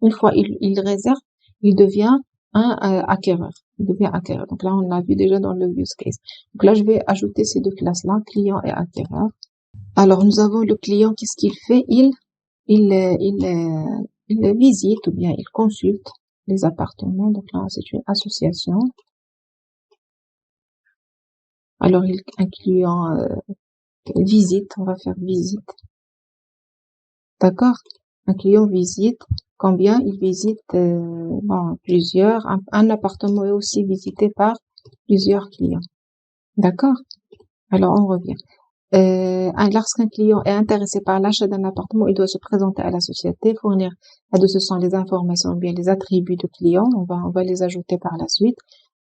Une fois il réserve, il devient un acquéreur. Il devient acquéreur. Donc là, on l'a vu déjà dans le use case. Donc là, je vais ajouter ces deux classes-là, client et acquéreur. Alors, nous avons le client, qu'est-ce qu'il fait? Il visite ou bien il consulte les appartements. Donc là, c'est une association. Alors, un client visite, on va faire visite. D'accord? Un client visite. Combien? Il visite plusieurs. Un appartement est aussi visité par plusieurs clients. D'accord? Alors, on revient. Lorsqu'un client est intéressé par l'achat d'un appartement, il doit se présenter à la société, fournir ce sont les informations, bien les attributs de client. On va les ajouter par la suite.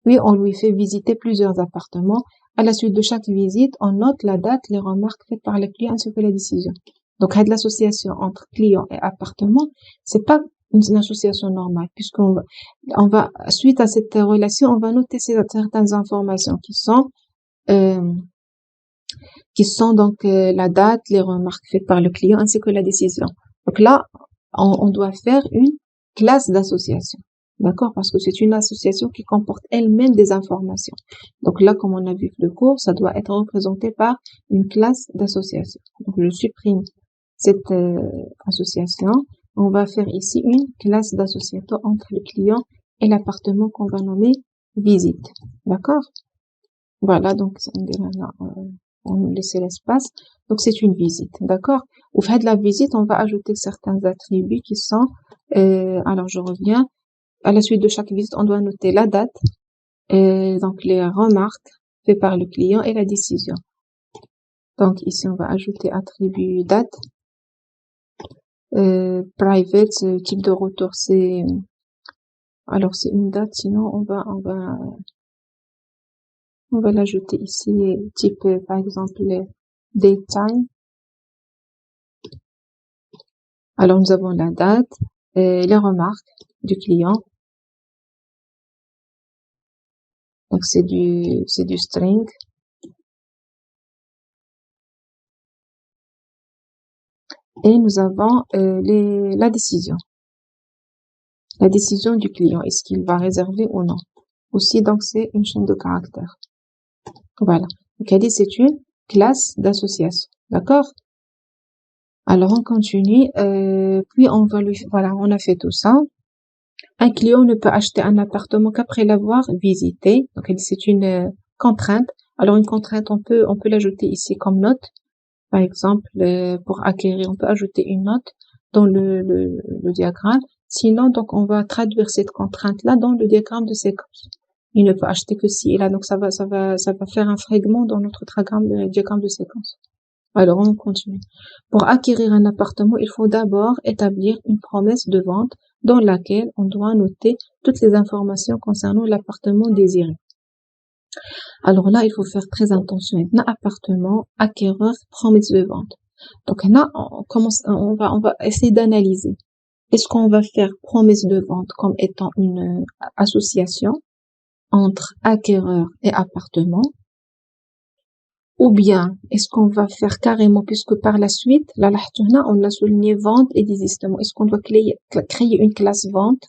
Puis, on lui fait visiter plusieurs appartements. À la suite de chaque visite, on note la date, les remarques faites par le client ainsi que la décision. Donc, l'association entre client et appartement, c'est pas une association normale, puisqu'on va, suite à cette relation, on va noter certaines informations qui sont donc la date, les remarques faites par le client ainsi que la décision. Donc là, on doit faire une classe d'association. D'accord? Parce que c'est une association qui comporte elle-même des informations. Donc là, comme on a vu le cours, ça doit être représenté par une classe d'association. Donc je supprime cette association. On va faire ici une classe d'association entre le client et l'appartement qu'on va nommer visite. D'accord? Voilà, donc on laisse l'espace. Donc c'est une visite. D'accord? Au fait de la visite, on va ajouter certains attributs qui sont, alors je reviens. À la suite de chaque visite, on doit noter la date, donc les remarques faites par le client et la décision. Donc ici, on va ajouter attribut date. Private, type de retour, c'est une date, sinon on va l'ajouter ici, type, par exemple, date time. Alors, nous avons la date, les remarques du client. Donc, c'est du string. Et nous avons la décision. La décision du client. Est-ce qu'il va réserver ou non? Aussi, donc, c'est une chaîne de caractères. Voilà. Donc, c'est une classe d'association. D'accord? Alors, on continue. Puis, voilà, on a fait tout ça. Un client ne peut acheter un appartement qu'après l'avoir visité. Donc, c'est une contrainte. Alors, une contrainte, on peut l'ajouter ici comme note. Par exemple, pour acquérir, on peut ajouter une note dans le diagramme. Sinon, donc, on va traduire cette contrainte-là dans le diagramme de séquence. Il ne peut acheter que si et là, donc ça va faire un fragment dans notre diagramme de séquence. Alors, on continue. Pour acquérir un appartement, il faut d'abord établir une promesse de vente dans laquelle on doit noter toutes les informations concernant l'appartement désiré. Alors là, il faut faire très attention. Maintenant, appartement, acquéreur, promesse de vente. Donc là, on va essayer d'analyser. Est-ce qu'on va faire promesse de vente comme étant une association entre acquéreur et appartement? Ou bien, est-ce qu'on va faire carrément, puisque par la suite, là, on a souligné vente et désistement. Est-ce qu'on doit créer une classe vente,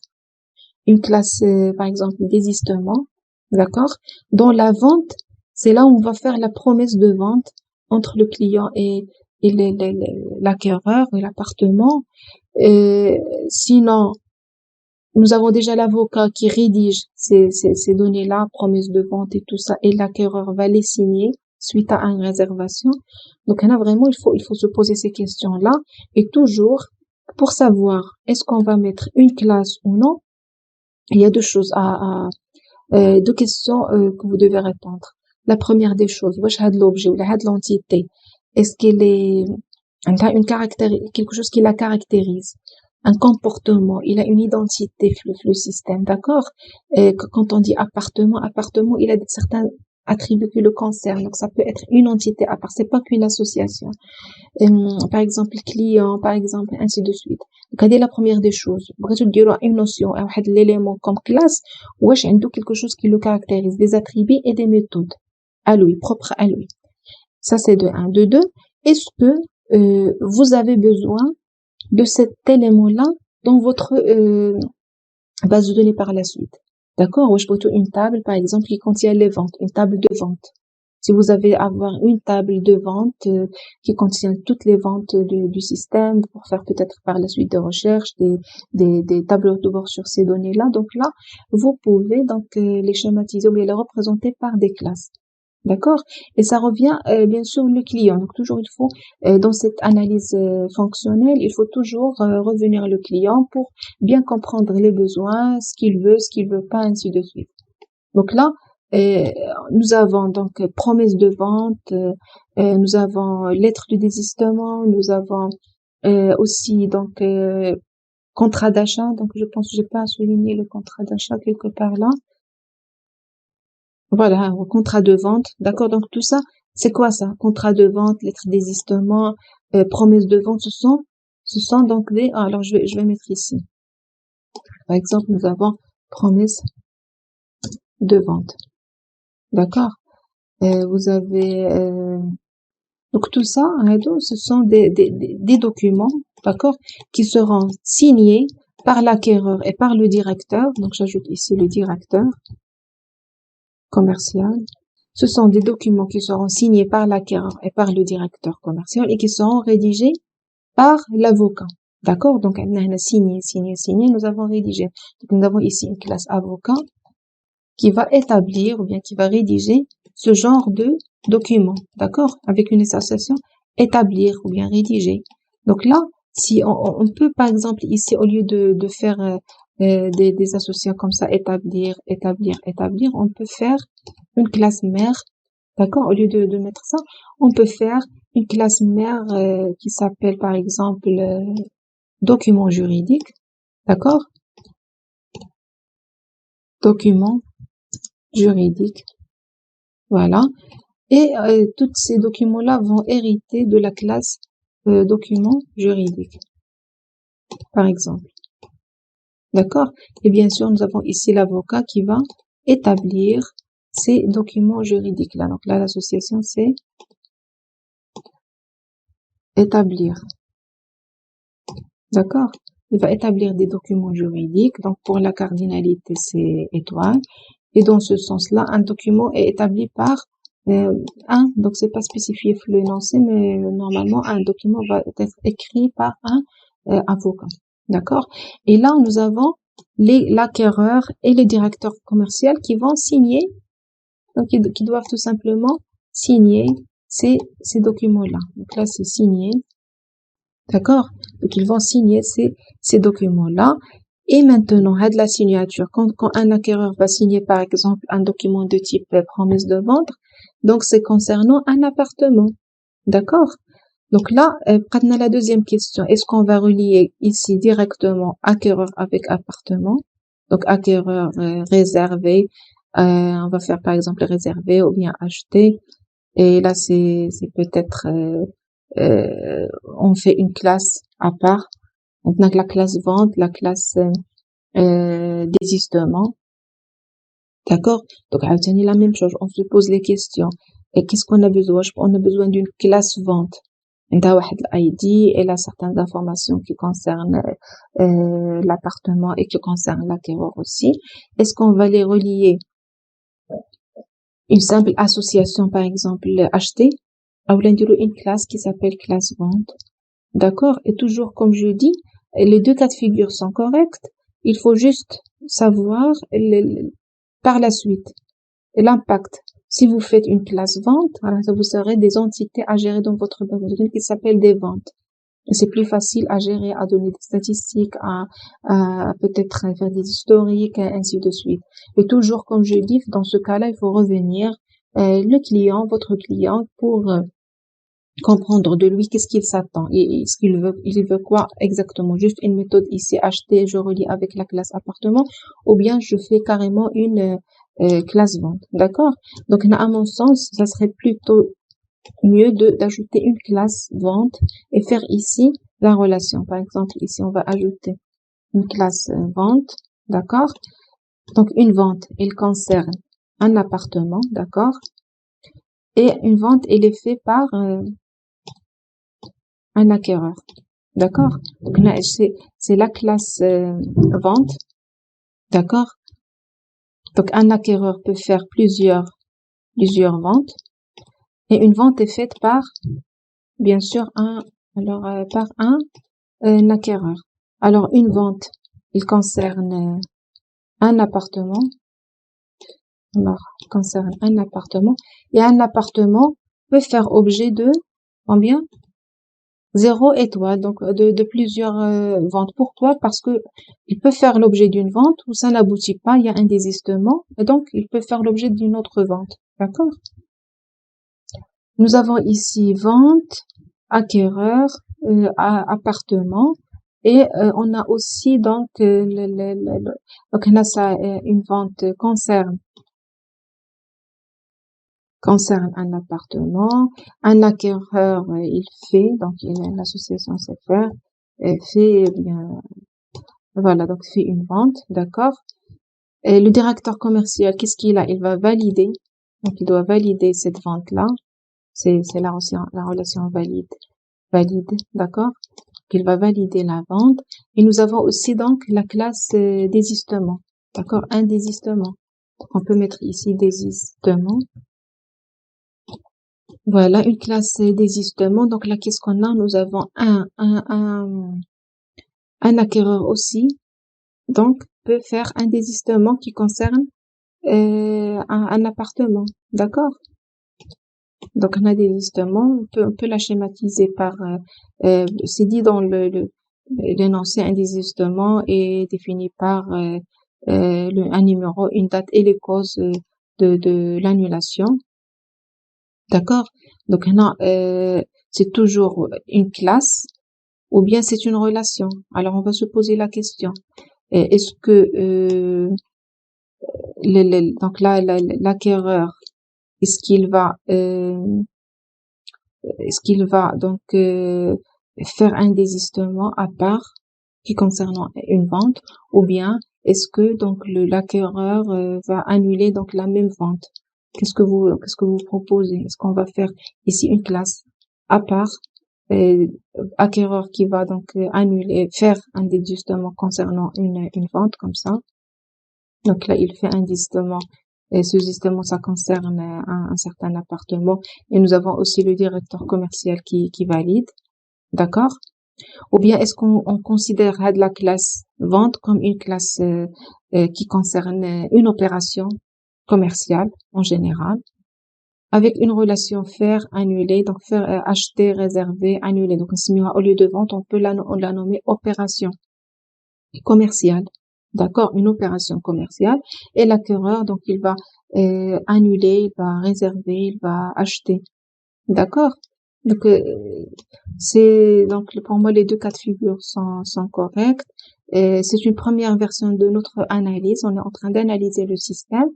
une classe, par exemple, désistement, d'accord? Dans la vente, c'est là où on va faire la promesse de vente entre le client et l'acquéreur et l'appartement. Sinon, nous avons déjà l'avocat qui rédige ces données-là, promesse de vente et tout ça, et l'acquéreur va les signer suite à une réservation. Donc, là, vraiment, il faut se poser ces questions-là. Et toujours, pour savoir, est-ce qu'on va mettre une classe ou non, il y a deux choses deux questions que vous devez répondre. La première des choses, واش هاد l'objet ou هاد l'entité, est-ce qu'elle est quelque chose qui la caractérise, un comportement, il a une identité, le système, d'accord? Et quand on dit appartement, il a certains attributs qui le concernent, donc ça peut être une entité à part, c'est pas qu'une association. Par exemple, client, par exemple, ainsi de suite. Donc, c'est la première des choses. بغيتو ديروا une notion, un élément comme classe, واش عنده quelque chose qui le caractérise, des attributs et des méthodes à lui, propres à lui. Ça, c'est de 1. De 2, est-ce que vous avez besoin de cet élément-là dans votre base de données par la suite? D'accord? Ou je peux une table, par exemple, qui contient les ventes, une table de vente. Si vous avez avoir une table de vente qui contient toutes les ventes du système pour faire peut-être par la suite des recherches, des tableaux de bord sur ces données-là. Donc là, vous pouvez donc les schématiser ou les représenter par des classes. D'accord? Et ça revient bien sûr le client. Donc toujours il faut dans cette analyse fonctionnelle, il faut toujours revenir le client pour bien comprendre les besoins, ce qu'il veut pas, ainsi de suite. Donc là, nous avons donc promesse de vente, nous avons lettre de désistement, nous avons aussi donc contrat d'achat. Donc je pense que j'ai pas souligné le contrat d'achat quelque part là. Voilà, un contrat de vente, d'accord? Donc tout ça, c'est quoi ça? Contrat de vente, lettre de désistement, promesse de vente, ce sont donc des. Alors je vais mettre ici. Par exemple, nous avons promesse de vente, d'accord? Vous avez donc tout ça, ce sont des documents, d'accord, qui seront signés par l'acquéreur et par le directeur. Donc j'ajoute ici le directeur commercial. Ce sont des documents qui seront signés par l'acquéreur et par le directeur commercial et qui seront rédigés par l'avocat. D'accord? Donc, on a signé, nous avons rédigé. Donc, nous avons ici une classe avocat qui va établir ou bien qui va rédiger ce genre de document. D'accord? Avec une association, établir ou bien rédiger. Donc là, si on peut, par exemple, ici, au lieu de faire des associations comme ça, établir, on peut faire une classe mère. D'accord? Au lieu de mettre ça, on peut faire une classe mère qui s'appelle par exemple document juridique. D'accord? Document juridique. Voilà. Et tous ces documents-là vont hériter de la classe document juridique. Par exemple. D'accord? Et bien sûr, nous avons ici l'avocat qui va établir ces documents juridiques-là. Donc là, l'association, c'est établir. D'accord? Il va établir des documents juridiques. Donc, pour la cardinalité, c'est étoile. Et dans ce sens-là, un document est établi par donc c'est pas spécifié le énoncé, mais normalement, un document va être écrit par un avocat. D'accord? Et là, nous avons l'acquéreur et le directeur commercial qui vont signer, donc qui doivent tout simplement signer ces documents-là. Donc là, c'est signé. D'accord? Donc, ils vont signer ces documents-là. Et maintenant, de la signature, quand un acquéreur va signer par exemple un document de type promesse de vendre, donc c'est concernant un appartement. D'accord? Donc là, on a la deuxième question. Est-ce qu'on va relier ici directement acquéreur avec appartement? Donc acquéreur réservé, on va faire par exemple réservé ou bien acheté. Et là, c'est peut-être, on fait une classe à part. Maintenant, la classe vente, la classe désistement. D'accord? Donc, c'est la même chose. On se pose les questions. Et qu'est-ce qu'on a besoin? On a besoin d'une classe vente. On a l'ID, elle a certaines informations qui concernent l'appartement et qui concernent l'acquéreur aussi. Est-ce qu'on va les relier? Une simple association, par exemple, acheter, ou une classe qui s'appelle classe vente. D'accord? Et toujours, comme je dis, les deux cas de figure sont corrects. Il faut juste savoir par la suite l'impact. Si vous faites une classe vente, alors ça vous aurez des entités à gérer dans votre base de données qui s'appellent des ventes. Et c'est plus facile à gérer, à donner des statistiques, à peut-être faire des historiques, et ainsi de suite. Et toujours, comme je dis, dans ce cas-là, il faut revenir le client, votre client, pour comprendre de lui qu'est-ce qu'il s'attend et ce qu'il veut, il veut quoi exactement. Juste une méthode ici, acheter, je relie avec la classe appartement, ou bien je fais carrément une classe vente. D'accord? Donc, à mon sens, ça serait plutôt mieux d'ajouter une classe vente et faire ici la relation. Par exemple, ici, on va ajouter une classe vente. D'accord? Donc, une vente, elle concerne un appartement. D'accord? Et une vente, elle est faite par un acquéreur. D'accord? Donc là, c'est la classe vente. D'accord? Donc un acquéreur peut faire plusieurs ventes. Et une vente est faite par, bien sûr, par un acquéreur. Alors une vente, il concerne un appartement. Alors, il concerne un appartement. Et un appartement peut faire objet de combien? 0 étoile, donc de plusieurs ventes. Pourquoi? Parce que il peut faire l'objet d'une vente ou ça n'aboutit pas, il y a un désistement, et donc il peut faire l'objet d'une autre vente. D'accord? Nous avons ici vente, acquéreur, appartement, et on a aussi donc donc on a ça, une vente concerne un appartement, un acquéreur, il fait, donc l'association SFR, fait, eh bien, voilà, donc fait une vente, d'accord. Et le directeur commercial, qu'est-ce qu'il a? Il va valider, donc il doit valider cette vente-là. C'est la relation valide, d'accord. Il va valider la vente. Et nous avons aussi donc la classe désistement, d'accord, un désistement. Donc, on peut mettre ici désistement. Voilà, une classe désistement. Donc là, qu'est-ce qu'on a? Nous avons un acquéreur aussi. Donc, peut faire un désistement qui concerne un appartement. D'accord? Donc, un désistement, on peut la schématiser par, c'est dit dans l'énoncé, un désistement est défini par un numéro, une date et les causes de l'annulation. D'accord? Donc, c'est toujours une classe ou bien c'est une relation. Alors, on va se poser la question. Est-ce que donc là, l'acquéreur, est-ce qu'il va donc faire un désistement à part qui concernant une vente, ou bien est-ce que donc l'acquéreur va annuler donc la même vente? Qu'est-ce que vous proposez? Est-ce qu'on va faire ici une classe à part, acquéreur qui va donc annuler, faire un désistement concernant une vente comme ça. Donc là, il fait un désistement. Et ce désistement, ça concerne un certain appartement. Et nous avons aussi le directeur commercial qui valide. D'accord? Ou bien est-ce qu'on considère de la classe vente comme une classe qui concerne une opération commerciale en général, avec une relation faire, annuler, donc faire acheter, réserver, annuler. Donc au lieu de vente, on peut la nommer opération commerciale. D'accord, une opération commerciale. Et l'acquéreur, donc, il va annuler, il va réserver, il va acheter. D'accord? Donc, pour moi, les deux cas de figure sont corrects. C'est une première version de notre analyse. On est en train d'analyser le système.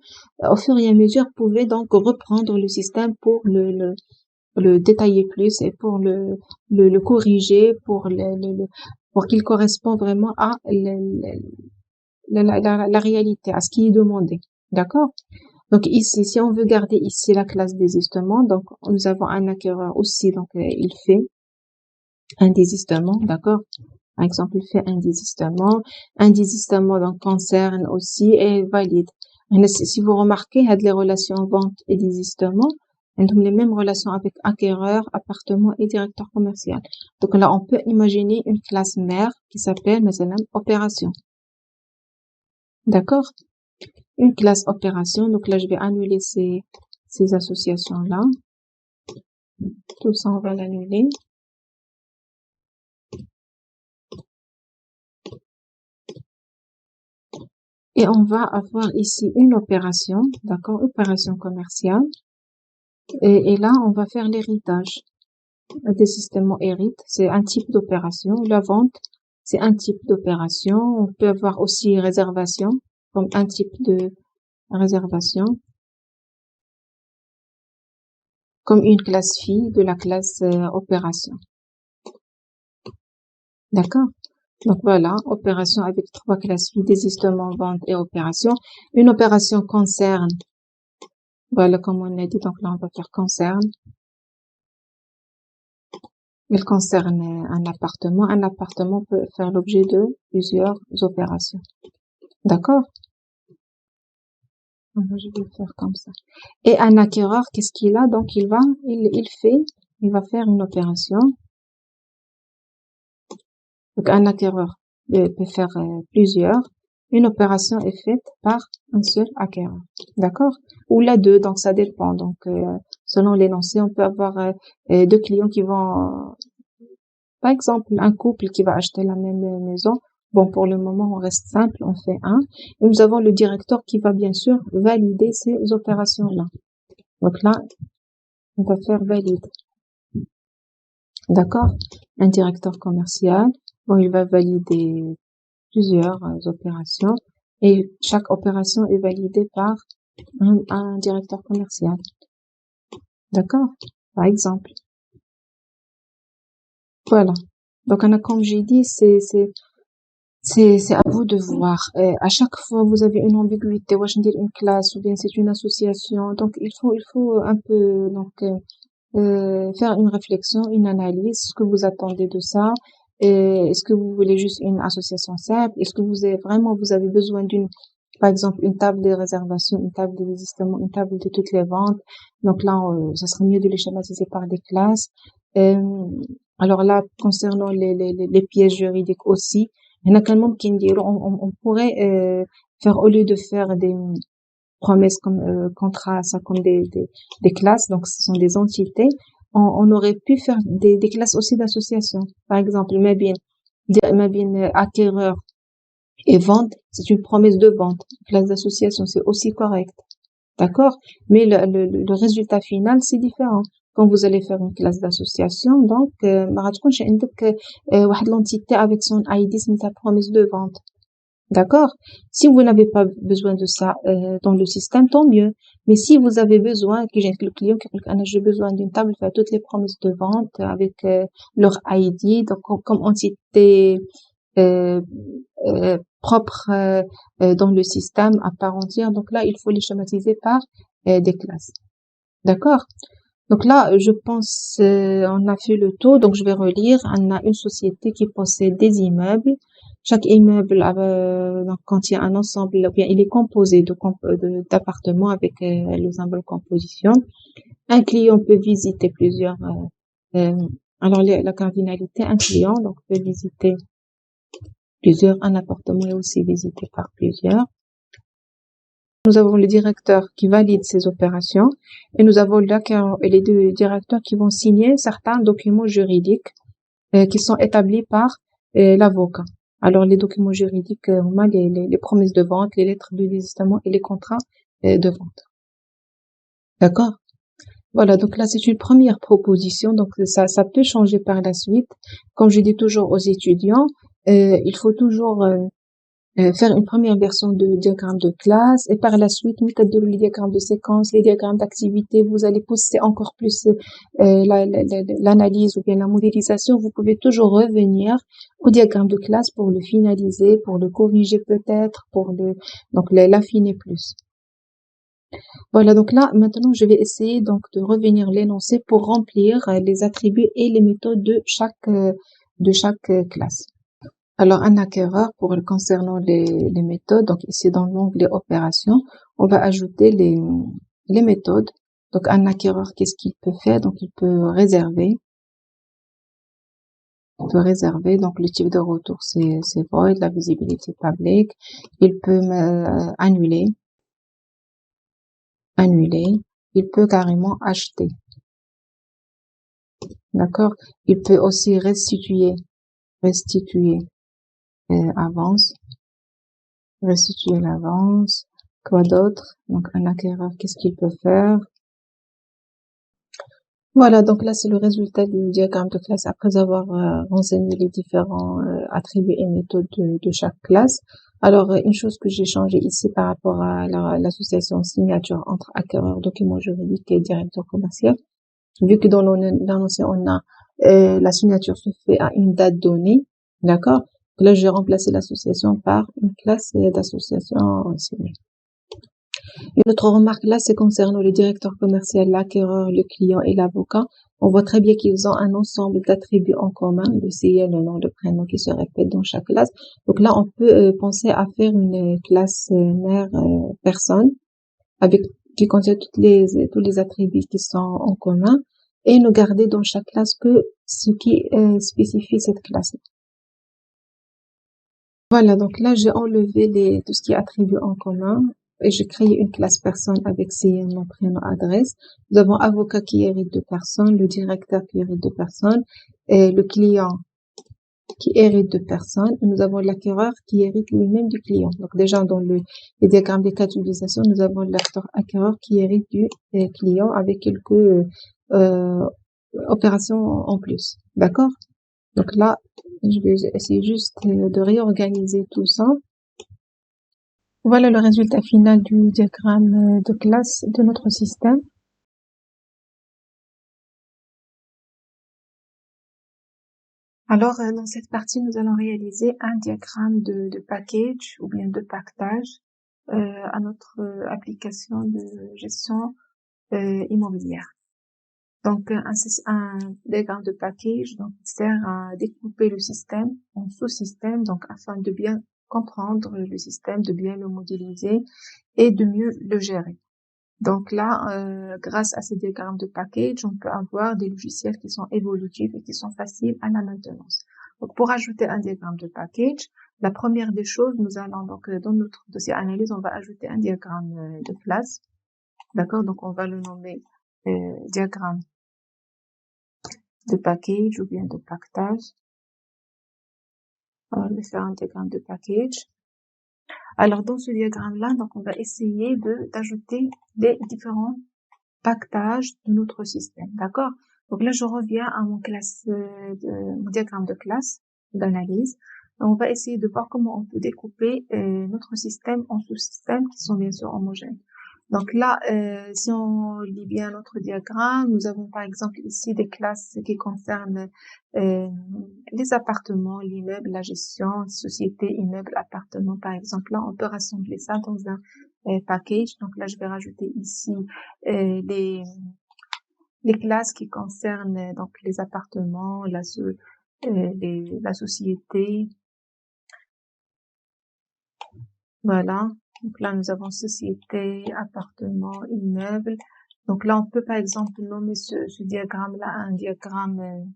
Au fur et à mesure, vous pouvez donc reprendre le système pour le détailler plus et pour le corriger pour qu'il corresponde vraiment à la réalité, à ce qui est demandé. D'accord? Donc ici, si on veut garder ici la classe désistement, donc nous avons un acquéreur aussi, donc il fait un désistement, d'accord? Par exemple, il fait un désistement. Un désistement donc concerne aussi et valide. Si vous remarquez, il y a les relations vente et désistement, elles ont les mêmes relations avec acquéreur, appartement et directeur commercial. Donc là, on peut imaginer une classe mère qui s'appelle مثلا opération. D'accord? Une classe opération. Donc là, je vais annuler ces associations-là. Tout ça, on va l'annuler. Et on va avoir ici une opération, d'accord, opération commerciale. Et là, on va faire l'héritage. Des systèmes hérite, c'est un type d'opération. La vente, c'est un type d'opération. On peut avoir aussi réservation, comme un type de réservation, comme une classe fille de la classe opération. D'accord? Donc voilà, opération avec trois classes filles, désistement, vente et opération. Une opération concerne, voilà comme on a dit, donc là on va faire concerne. Il concerne un appartement. Un appartement peut faire l'objet de plusieurs opérations. D'accord? Je vais faire comme ça. Et un acquéreur, qu'est-ce qu'il a? Donc il va faire une opération. Donc un acquéreur peut faire plusieurs. Une opération est faite par un seul acquéreur. D'accord? Ou la deux, donc ça dépend. Donc selon l'énoncé, on peut avoir deux clients qui vont, par exemple, un couple qui va acheter la même maison. Bon, pour le moment, on reste simple, on fait un. Et nous avons le directeur qui va bien sûr valider ces opérations-là. Donc là, on va faire valide. D'accord? Un directeur commercial, bon, il va valider plusieurs opérations et chaque opération est validée par un directeur commercial. D'accord? Par exemple. Voilà. Donc, comme j'ai dit, c'est à vous de voir. À chaque fois, vous avez une ambiguïté, ou je dire une classe, ou bien c'est une association. Donc, il faut un peu, faire une réflexion, une analyse, ce que vous attendez de ça. Est-ce que vous voulez juste une association simple? Est-ce que vous avez besoin par exemple, une table de réservation, une table de désistement, une table de toutes les ventes? Donc là, ça serait mieux de les schématiser par des classes. Alors là, concernant les pièces juridiques aussi, il y en a tellement qui disent, on pourrait faire, au lieu de faire des promesses comme contrats, ça comme des classes, donc ce sont des entités, on aurait pu faire des classes aussi d'associations. Par exemple, Mabine acquéreur et vente, c'est une promesse de vente. Classe d'association, c'est aussi correct. D'accord? Mais le résultat final, c'est différent. Quand vous allez faire une classe d'association, donc, ما غتكونش عندك واحد l'entité avec son ID سميتها promesse de vente. D'accord? Si vous n'avez pas besoin de ça dans le système, tant mieux. Mais si vous avez besoin, que j'ai le client qui dit j'ai besoin d'une table faire toutes les promesses de vente avec leur ID, donc comme entité propre dans le système à part entière. Donc là, il faut les schématiser par des classes. D'accord? Donc là, je pense on a fait le tour. Donc je vais relire. On a une société qui possède des immeubles. Chaque immeuble contient un ensemble, ou bien il est composé d'appartements avec les symboles composition. Un client peut visiter plusieurs. Alors la cardinalité, un client donc peut visiter plusieurs. Un appartement est aussi visité par plusieurs. Nous avons le directeur qui valide ces opérations et nous avons les deux directeurs qui vont signer certains documents juridiques qui sont établis par l'avocat. Alors, les documents juridiques, on a les promesses de vente, les lettres de désistement et les contrats de vente. D'accord? Voilà, donc là, c'est une première proposition. Donc, ça peut changer par la suite. Comme je dis toujours aux étudiants, il faut toujours faire une première version de diagramme de classe et par la suite, les diagrammes de séquence, les diagrammes d'activité, vous allez pousser encore plus l'analyse ou bien la modélisation. Vous pouvez toujours revenir au diagramme de classe pour le finaliser, pour le corriger peut-être, donc l'affiner plus. Voilà, donc là, maintenant, je vais essayer donc de revenir l'énoncé pour remplir les attributs et les méthodes de chaque classe. Alors, un acquéreur, concernant les méthodes, donc ici dans l'onglet opérations, on va ajouter les méthodes. Donc, un acquéreur, qu'est-ce qu'il peut faire? Donc, il peut réserver. On peut réserver, donc le type de retour, c'est void, la visibilité publique. Il peut annuler. Il peut carrément acheter. D'accord? Il peut aussi restituer avance, restituer l'avance. Quoi d'autre? Donc, un acquéreur, qu'est-ce qu'il peut faire? Voilà, donc là, c'est le résultat du diagramme de classe après avoir renseigné les différents attributs et méthodes de chaque classe. Alors, une chose que j'ai changé ici par rapport à l'association signature entre acquéreur, document juridique et directeur commercial, vu que dans l'annoncé, on a la signature se fait à une date donnée, d'accord? Là, j'ai remplacé l'association par une classe d'association signée. Une autre remarque là, c'est concernant le directeur commercial, l'acquéreur, le client et l'avocat. On voit très bien qu'ils ont un ensemble d'attributs en commun, le CIL, le nom, le prénom qui se répète dans chaque classe. Donc là, on peut penser à faire une classe mère personne avec qui contient tous les attributs qui sont en commun et ne garder dans chaque classe que ce qui spécifie cette classe. Voilà, donc là, j'ai enlevé tout ce qui est attributs en commun et j'ai créé une classe personne avec ses nom, prénom, adresse. Nous avons avocat qui hérite de personne, le directeur qui hérite de personne, et le client qui hérite de personne. Et nous avons l'acquéreur qui hérite lui-même du client. Donc déjà, dans les diagrammes des cas d'utilisation, nous avons l'acquéreur qui hérite du client avec quelques opérations en plus. D'accord? Donc là, je vais essayer juste de réorganiser tout ça. Voilà le résultat final du diagramme de classe de notre système. Alors, dans cette partie, nous allons réaliser un diagramme de package ou bien de pactage à notre application de gestion immobilière. Donc, un diagramme de package donc, sert à découper le système en sous-systèmes, donc afin de bien comprendre le système, de bien le modéliser et de mieux le gérer. Donc là, grâce à ces diagrammes de package, on peut avoir des logiciels qui sont évolutifs et qui sont faciles à la maintenance. Donc pour ajouter un diagramme de package, la première des choses, nous allons donc dans notre dossier analyse, on va ajouter un diagramme de classe. D'accord? Donc on va le nommer diagramme de package ou bien de pactage. On va faire un diagramme de package. Alors dans ce diagramme-là, donc on va essayer d'ajouter les différents pactages de notre système, d'accord? Donc là, je reviens à mon diagramme de classe d'analyse. On va essayer de voir comment on peut découper notre système en sous-systèmes qui sont bien sûr homogènes. Donc là, si on lit bien notre diagramme, nous avons par exemple ici des classes qui concernent les appartements, l'immeuble, la gestion, société, immeuble, appartement par exemple. Là, on peut rassembler ça dans un package. Donc là, je vais rajouter ici les classes qui concernent donc les appartements, la société. Voilà. Donc là, nous avons société, appartement, immeuble. Donc là, on peut par exemple nommer ce diagramme-là un diagramme,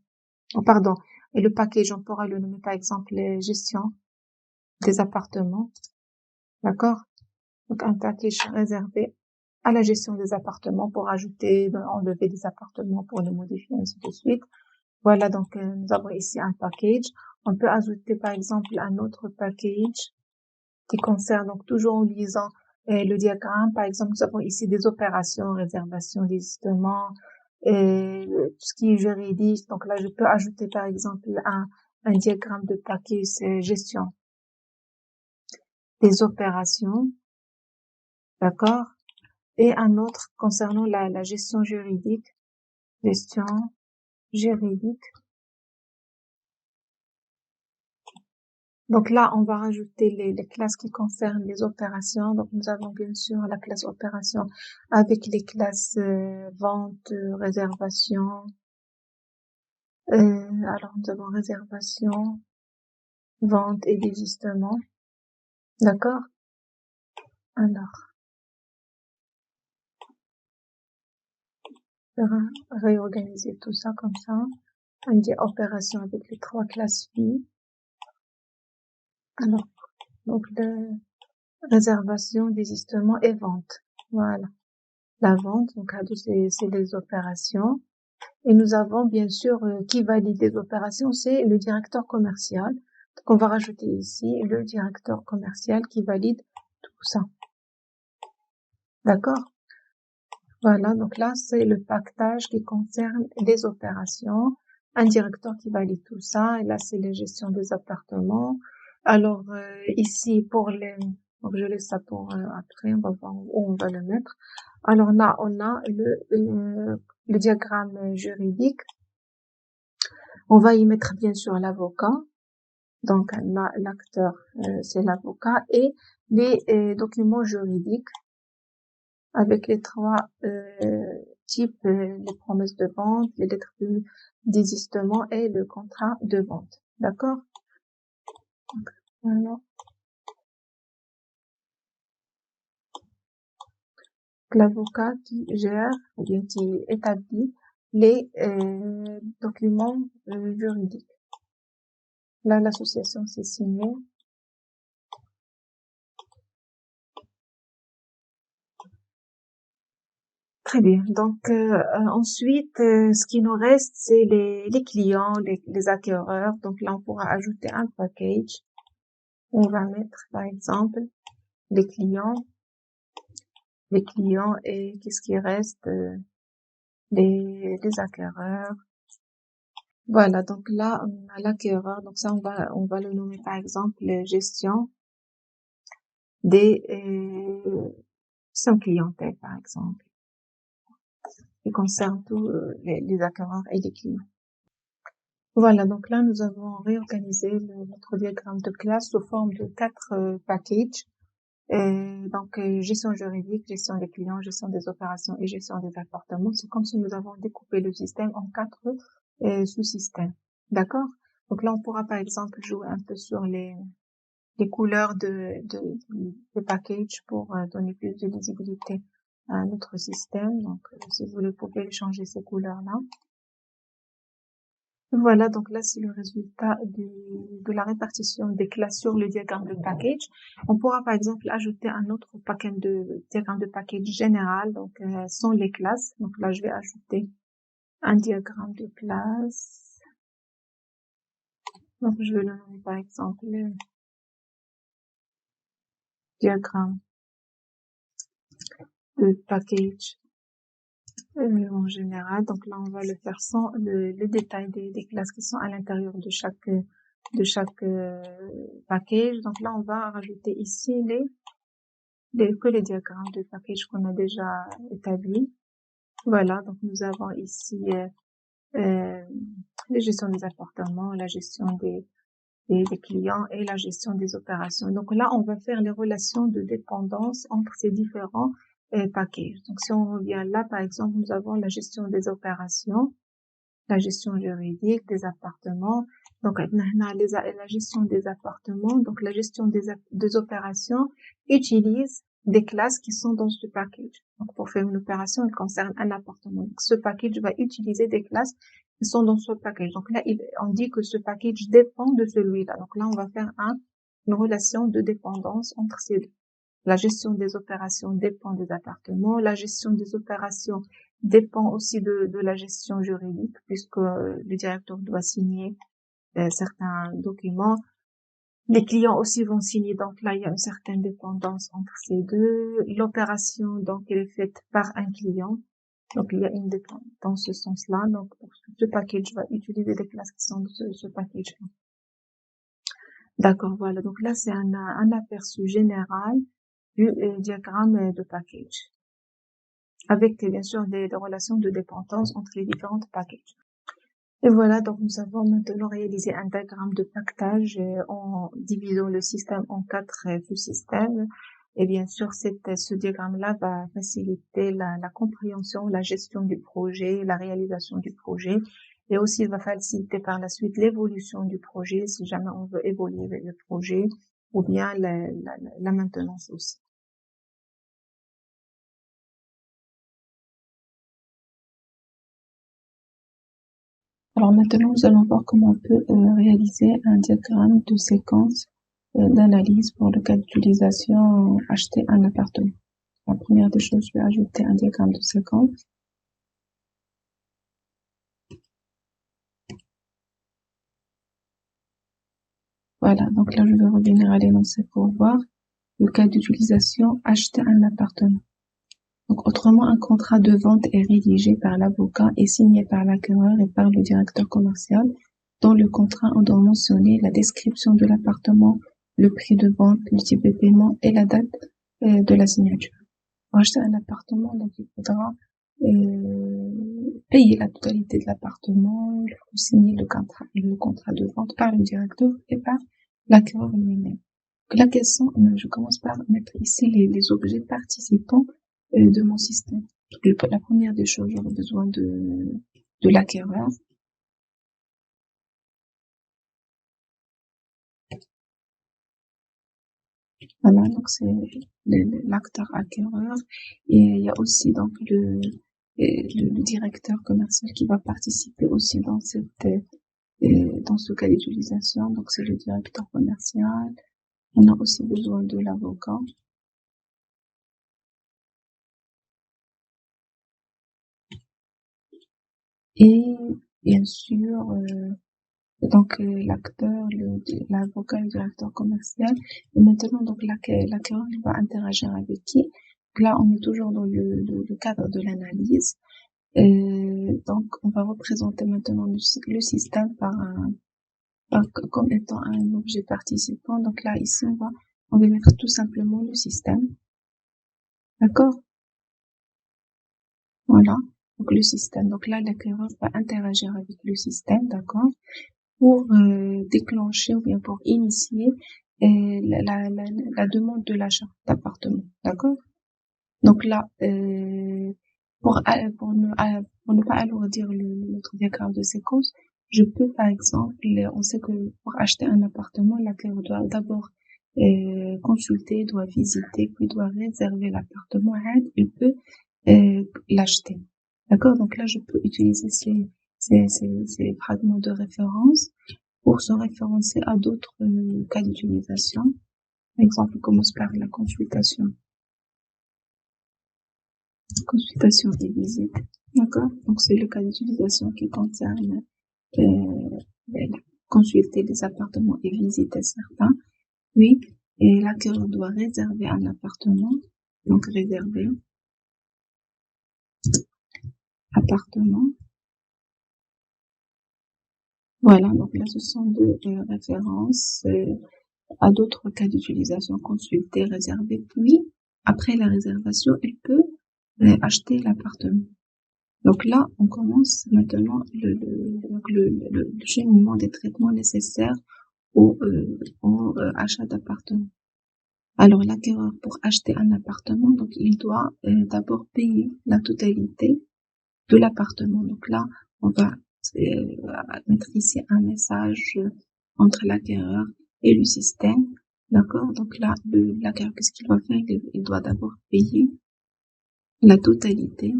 pardon, et le package, on pourra le nommer par exemple gestion des appartements. D'accord? Donc un package réservé à la gestion des appartements pour ajouter, enlever des appartements pour les modifier, ainsi de suite. Voilà, donc nous avons ici un package. On peut ajouter par exemple un autre package qui concerne, donc toujours en lisant le diagramme. Par exemple, nous avons ici des opérations, réservation, désistement, tout ce qui est juridique. Donc là, je peux ajouter par exemple un diagramme de package, c'est gestion des opérations, d'accord? Et un autre concernant la gestion juridique. Gestion juridique. Donc là, on va rajouter les classes qui concernent les opérations. Donc nous avons bien sûr la classe opération avec les classes vente, réservation. Alors nous avons réservation, vente et désistement. D'accord? Alors, on va réorganiser tout ça comme ça. On dit opération avec les 3 classes filles. Alors, donc réservation, désistement et vente. Voilà. La vente, donc c'est les opérations. Et nous avons bien sûr qui valide les opérations, c'est le directeur commercial. Donc on va rajouter ici le directeur commercial qui valide tout ça. D'accord? Voilà, donc là c'est le pactage qui concerne les opérations. Un directeur qui valide tout ça. Et là c'est la gestion des appartements. Alors ici pour les, donc je laisse ça pour après, on va voir où on va le mettre. Alors là on a le diagramme juridique. On va y mettre bien sûr l'avocat. Donc l'acteur, c'est l'avocat et les documents juridiques avec les 3 types, les promesses de vente, les lettres de désistement et le contrat de vente. D'accord? Voilà. L'avocat qui gère ou bien qui établit les documents juridiques. Là, l'association s'est signée. Très bien. Donc ensuite, ce qui nous reste, c'est les clients, les acquéreurs. Donc là, on pourra ajouter un package. On va mettre, par exemple, les clients et qu'est-ce qui reste, les acquéreurs. Voilà. Donc là, on a l'acquéreur. Donc ça, on va le nommer par exemple gestion des son clientèle, par exemple, qui concerne tous les acquéreurs et les clients. Voilà, donc là, nous avons réorganisé notre diagramme de classe sous forme de 4 packages. Donc, gestion juridique, gestion des clients, gestion des opérations et gestion des appartements. C'est comme si nous avons découpé le système en 4 sous-systèmes. D'accord? Donc là, on pourra par exemple jouer un peu sur les couleurs des packages pour donner plus de lisibilité à notre système. Donc, si vous voulez, vous pouvez changer ces couleurs-là. Voilà, donc là, c'est le résultat de la répartition des classes sur le diagramme de package. On pourra, par exemple, ajouter un autre diagramme de package général, donc sans les classes. Donc là, je vais ajouter un diagramme de classe. Donc, je vais le nommer, par exemple, diagramme de package en général. Donc là, on va le faire sans le détail des classes qui sont à l'intérieur de chaque package. Donc là, on va rajouter ici que les diagrammes de package qu'on a déjà établis. Voilà, donc nous avons ici la gestion des appartements, la gestion des clients et la gestion des opérations. Donc là, on va faire les relations de dépendance entre ces différents packages. Donc si on revient là, par exemple, nous avons la gestion des opérations, la gestion juridique des appartements. Donc la gestion des appartements, donc la gestion des opérations utilise des classes qui sont dans ce package. Donc pour faire une opération, elle concerne un appartement. Donc ce package va utiliser des classes qui sont dans ce package. Donc là, on dit que ce package dépend de celui-là. Donc là, on va faire une relation de dépendance entre ces deux. La gestion des opérations dépend des appartements. La gestion des opérations dépend aussi de la gestion juridique, puisque le directeur doit signer certains documents. Les clients aussi vont signer, donc là, il y a une certaine dépendance entre ces deux. L'opération, donc, elle est faite par un client. Donc, il y a une dépendance dans ce sens-là. Donc, pour ce package va utiliser des classes qui sont de ce package-là. D'accord, voilà. Donc là, c'est un aperçu général du diagramme de package. Avec, bien sûr, des relations de dépendance entre les différentes packages. Et voilà, donc nous avons maintenant réalisé un diagramme de paquetage en divisant le système en 4 sous-systèmes. Et bien sûr, ce diagramme-là va faciliter la compréhension, la gestion du projet, la réalisation du projet. Et aussi, il va faciliter par la suite l'évolution du projet, si jamais on veut évoluer le projet, ou bien la maintenance aussi. Alors maintenant, nous allons voir comment on peut réaliser un diagramme de séquence d'analyse pour le cas d'utilisation acheter un appartement. La première des choses, je vais ajouter un diagramme de séquence. Voilà, donc là, je vais revenir à l'énoncé pour voir le cas d'utilisation acheter un appartement. Donc autrement, un contrat de vente est rédigé par l'avocat et signé par l'acquéreur et par le directeur commercial. Dans le contrat, on doit mentionner la description de l'appartement, le prix de vente, le type de paiement et la date de la signature. Pour acheter un appartement, donc il faudra payer la totalité de l'appartement, il faut signer le contrat de vente par le directeur et par l'acquéreur lui-même. Là, je commence par mettre ici les objets participants de mon système. Donc, la première des choses, j'aurai besoin de l'acquéreur. Voilà, donc c'est l'acteur acquéreur. Et il y a aussi donc le directeur commercial qui va participer aussi dans ce cas d'utilisation. Donc c'est le directeur commercial. On a aussi besoin de l'avocat. Et bien sûr, donc l'acteur, l'avocat, le directeur commercial. Et maintenant, donc l'acquéreur, il va interagir avec qui? Donc là, on est toujours dans le cadre de l'analyse. Donc, on va représenter maintenant le système comme étant un objet participant. Donc là, ici, on va mettre tout simplement le système. D'accord? Voilà. Donc le système. Donc là, l'acquéreur va interagir avec le système, d'accord? Pour déclencher ou bien pour initier la demande de l'achat d'appartement, d'accord? Donc là, pour ne pas alourdir notre diagramme de séquence, je peux par exemple, on sait que pour acheter un appartement, l'acquéreur doit d'abord consulter, doit visiter, puis doit réserver l'appartement. Il peut l'acheter, d'accord? Donc là, je peux utiliser ces fragments de référence pour se référencer à d'autres cas d'utilisation. Par exemple, on commence par la consultation. Consultation et visite. D'accord? Donc, c'est le cas d'utilisation qui concerne consulter des appartements et visiter certains. Oui. Et l'acquéreur doit réserver un appartement. Donc, réserver appartement. Voilà. Donc là, ce sont deux références à d'autres cas d'utilisation. Consulter, réserver. Puis, après la réservation, il peut acheter l'appartement. Donc là, on commence maintenant le cheminement des traitements nécessaires au achat d'appartement. Alors l'acquéreur, pour acheter un appartement, donc il doit d'abord payer la totalité de l'appartement. Donc là, on va mettre ici un message entre l'acquéreur et le système. D'accord? Donc là, l'acquéreur, qu'est-ce qu'il doit faire? Il doit d'abord payer la totalité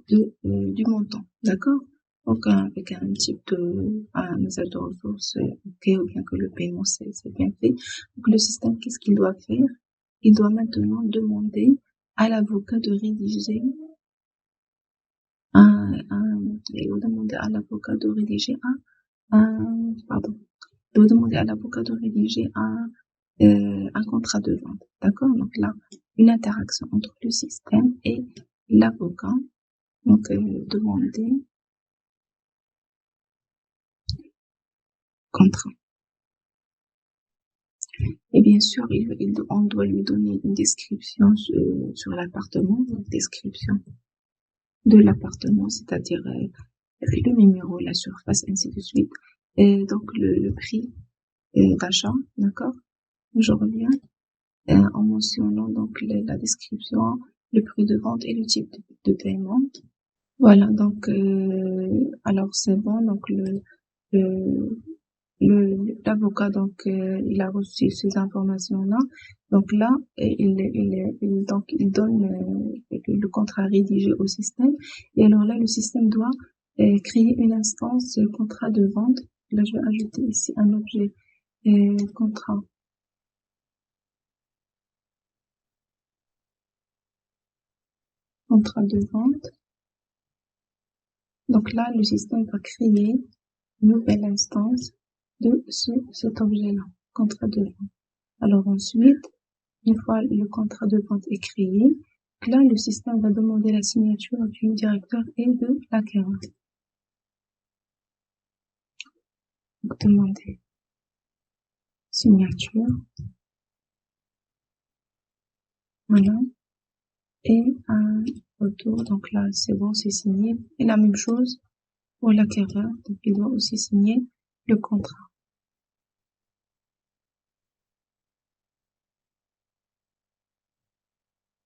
du montant, d'accord? Donc avec un type un message de ressources OK, ou bien que le paiement c'est bien fait. Donc le système, qu'est-ce qu'il doit faire? Il doit maintenant demander à l'avocat de rédiger il doit demander à l'avocat de rédiger il doit demander à l'avocat de rédiger un contrat de vente. D'accord? Donc là, une interaction entre le système et l'avocat. Donc, demander contrat. Et bien sûr, on doit lui donner une description sur l'appartement, une description de l'appartement, c'est-à-dire le numéro, la surface, ainsi de suite. Et donc, le prix d'achat, d'accord? Je reviens en mentionnant donc la description, le prix de vente et le type de paiement. Voilà, donc alors c'est bon, donc l'avocat donc il a reçu ces informations-là. Donc là, il donne le contrat rédigé au système. Et alors là, le système doit créer une instance contrat de vente. Là, je vais ajouter ici un objet contrat de vente. Donc là, le système va créer une nouvelle instance de cet objet-là, contrat de vente. Alors ensuite, une fois le contrat de vente est créé, là, le système va demander la signature du directeur et de l'acquéreur. Donc, demander signature. Voilà. Et un retour. Donc là, c'est bon, c'est signé. Et la même chose pour l'acquéreur. Donc, il doit aussi signer le contrat.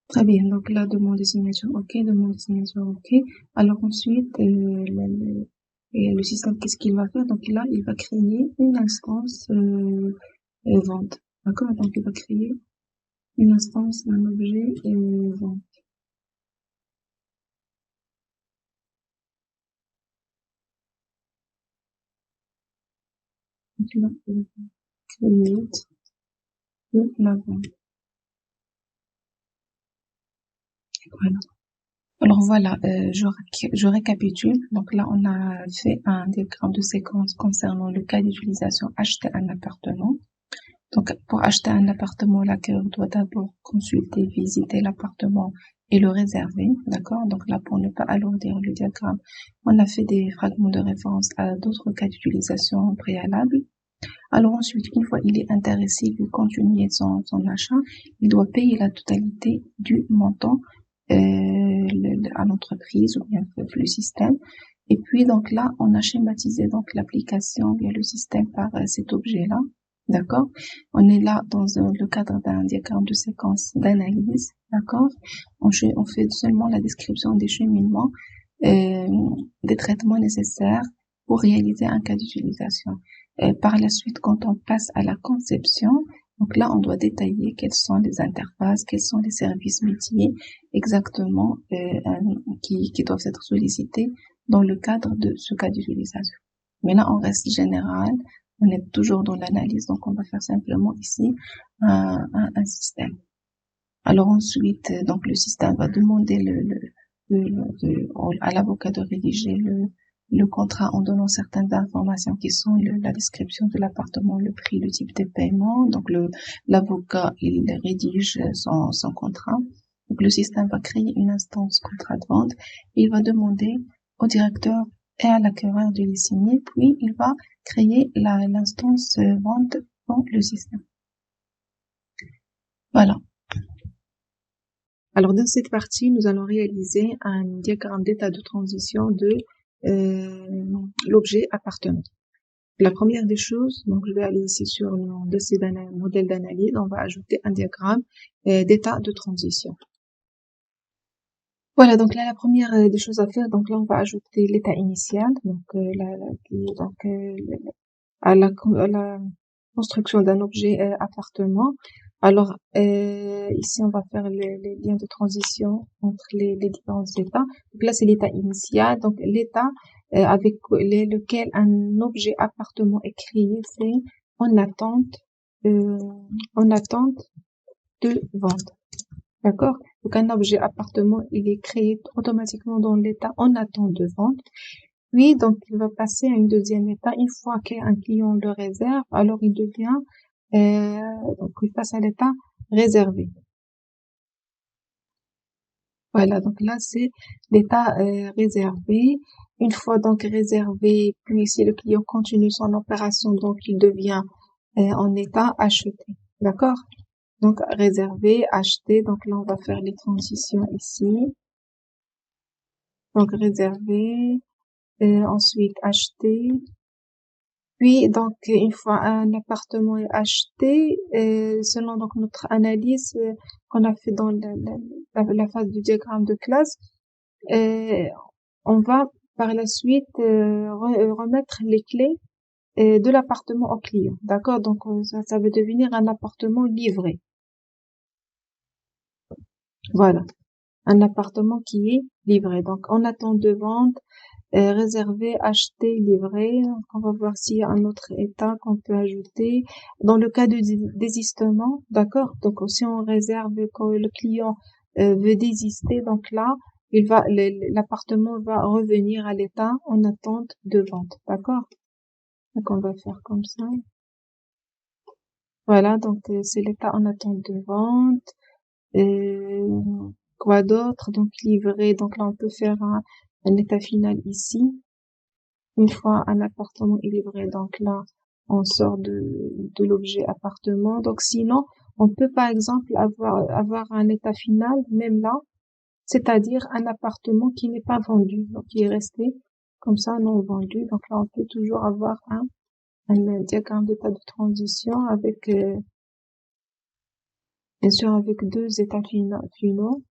Très bien. Donc là, demande de signature, OK. Demande de signature, OK. Alors ensuite, le système, qu'est-ce qu'il va faire? Donc là, il va créer une instance vente. D'accord? Donc il va créer une instance d'un objet vente. Donc là, il va créer de la vente. Voilà. Alors voilà, je récapitule. Donc là, on a fait un diagramme de séquence concernant le cas d'utilisation acheter un appartement. Donc, pour acheter un appartement, l'acquéreur doit d'abord consulter, visiter l'appartement et le réserver, d'accord? Donc là, pour ne pas alourdir le diagramme, on a fait des fragments de référence à d'autres cas d'utilisation préalables. Alors ensuite, une fois il est intéressé de continuer son achat, il doit payer la totalité du montant à l'entreprise ou bien le système. Et puis donc là, on a schématisé donc l'application via le système par cet objet-là. D'accord? On est là dans le cadre d'un diagramme de séquence d'analyse. D'accord? On fait seulement la description des cheminements, des traitements nécessaires pour réaliser un cas d'utilisation. Par la suite, quand on passe à la conception, donc là, on doit détailler quelles sont les interfaces, quels sont les services métiers exactement qui doivent être sollicités dans le cadre de ce cas d'utilisation. Mais là, on reste général, on est toujours dans l'analyse, donc on va faire simplement ici un système. Alors ensuite, donc le système va demander à l'avocat de rédiger le contrat en donnant certaines informations qui sont la description de l'appartement, le prix, le type de paiement. Donc l'avocat, il rédige son contrat. Donc le système va créer une instance contrat de vente et il va demander au directeur et à l'acquéreur de les signer, puis il va créer l'instance vente dans le système. Voilà. Alors, dans cette partie, nous allons réaliser un diagramme d'état de transition de l'objet appartement. La première des choses, donc je vais aller ici sur mon dossier modèle d'analyse, on va ajouter un diagramme d'état de transition. Voilà, donc là, la première des choses à faire, donc là, on va ajouter l'état initial, donc à la construction d'un objet appartement. Alors, ici, on va faire les liens de transition entre les différents états. Donc là, c'est l'état initial. Donc, l'état avec lequel un objet appartement est créé, c'est en attente de vente. D'accord? Donc, un objet appartement, il est créé automatiquement dans l'état en attente de vente. Puis, donc, il va passer à une deuxième étape. Une fois qu'un client le réserve, alors il devient, donc, il passe à l'état réservé. Voilà, donc là, c'est l'état réservé. Une fois donc réservé, puis si le client continue son opération, donc il devient en état acheté. D'accord? Donc, réservé, acheté. Donc là, on va faire les transitions ici. Donc, réservé, ensuite acheté. Puis, donc, une fois un appartement est acheté, selon donc notre analyse qu'on a fait dans la phase du diagramme de classe, on va par la suite remettre les clés de l'appartement au client. D'accord? Donc, ça va devenir un appartement livré. Voilà. Un appartement qui est livré. Donc, en attente de vente, réservé, acheté, livré. Donc, on va voir s'il y a un autre état qu'on peut ajouter. Dans le cas de désistement, d'accord? Donc, si on réserve quand le client veut désister, donc là, l'appartement va revenir à l'état en attente de vente. D'accord? Donc, on va faire comme ça. Voilà. Donc, c'est l'état en attente de vente. Quoi d'autre? Donc, livré. Donc là, on peut faire un état final ici. Une fois un appartement est livré, donc là, on sort de l'objet appartement. Donc sinon, on peut par exemple avoir un état final, même là, c'est-à-dire un appartement qui n'est pas vendu, donc qui est resté comme ça non vendu. Donc là, on peut toujours avoir un diagramme d'état de transition avec, bien sûr, avec deux états finaux.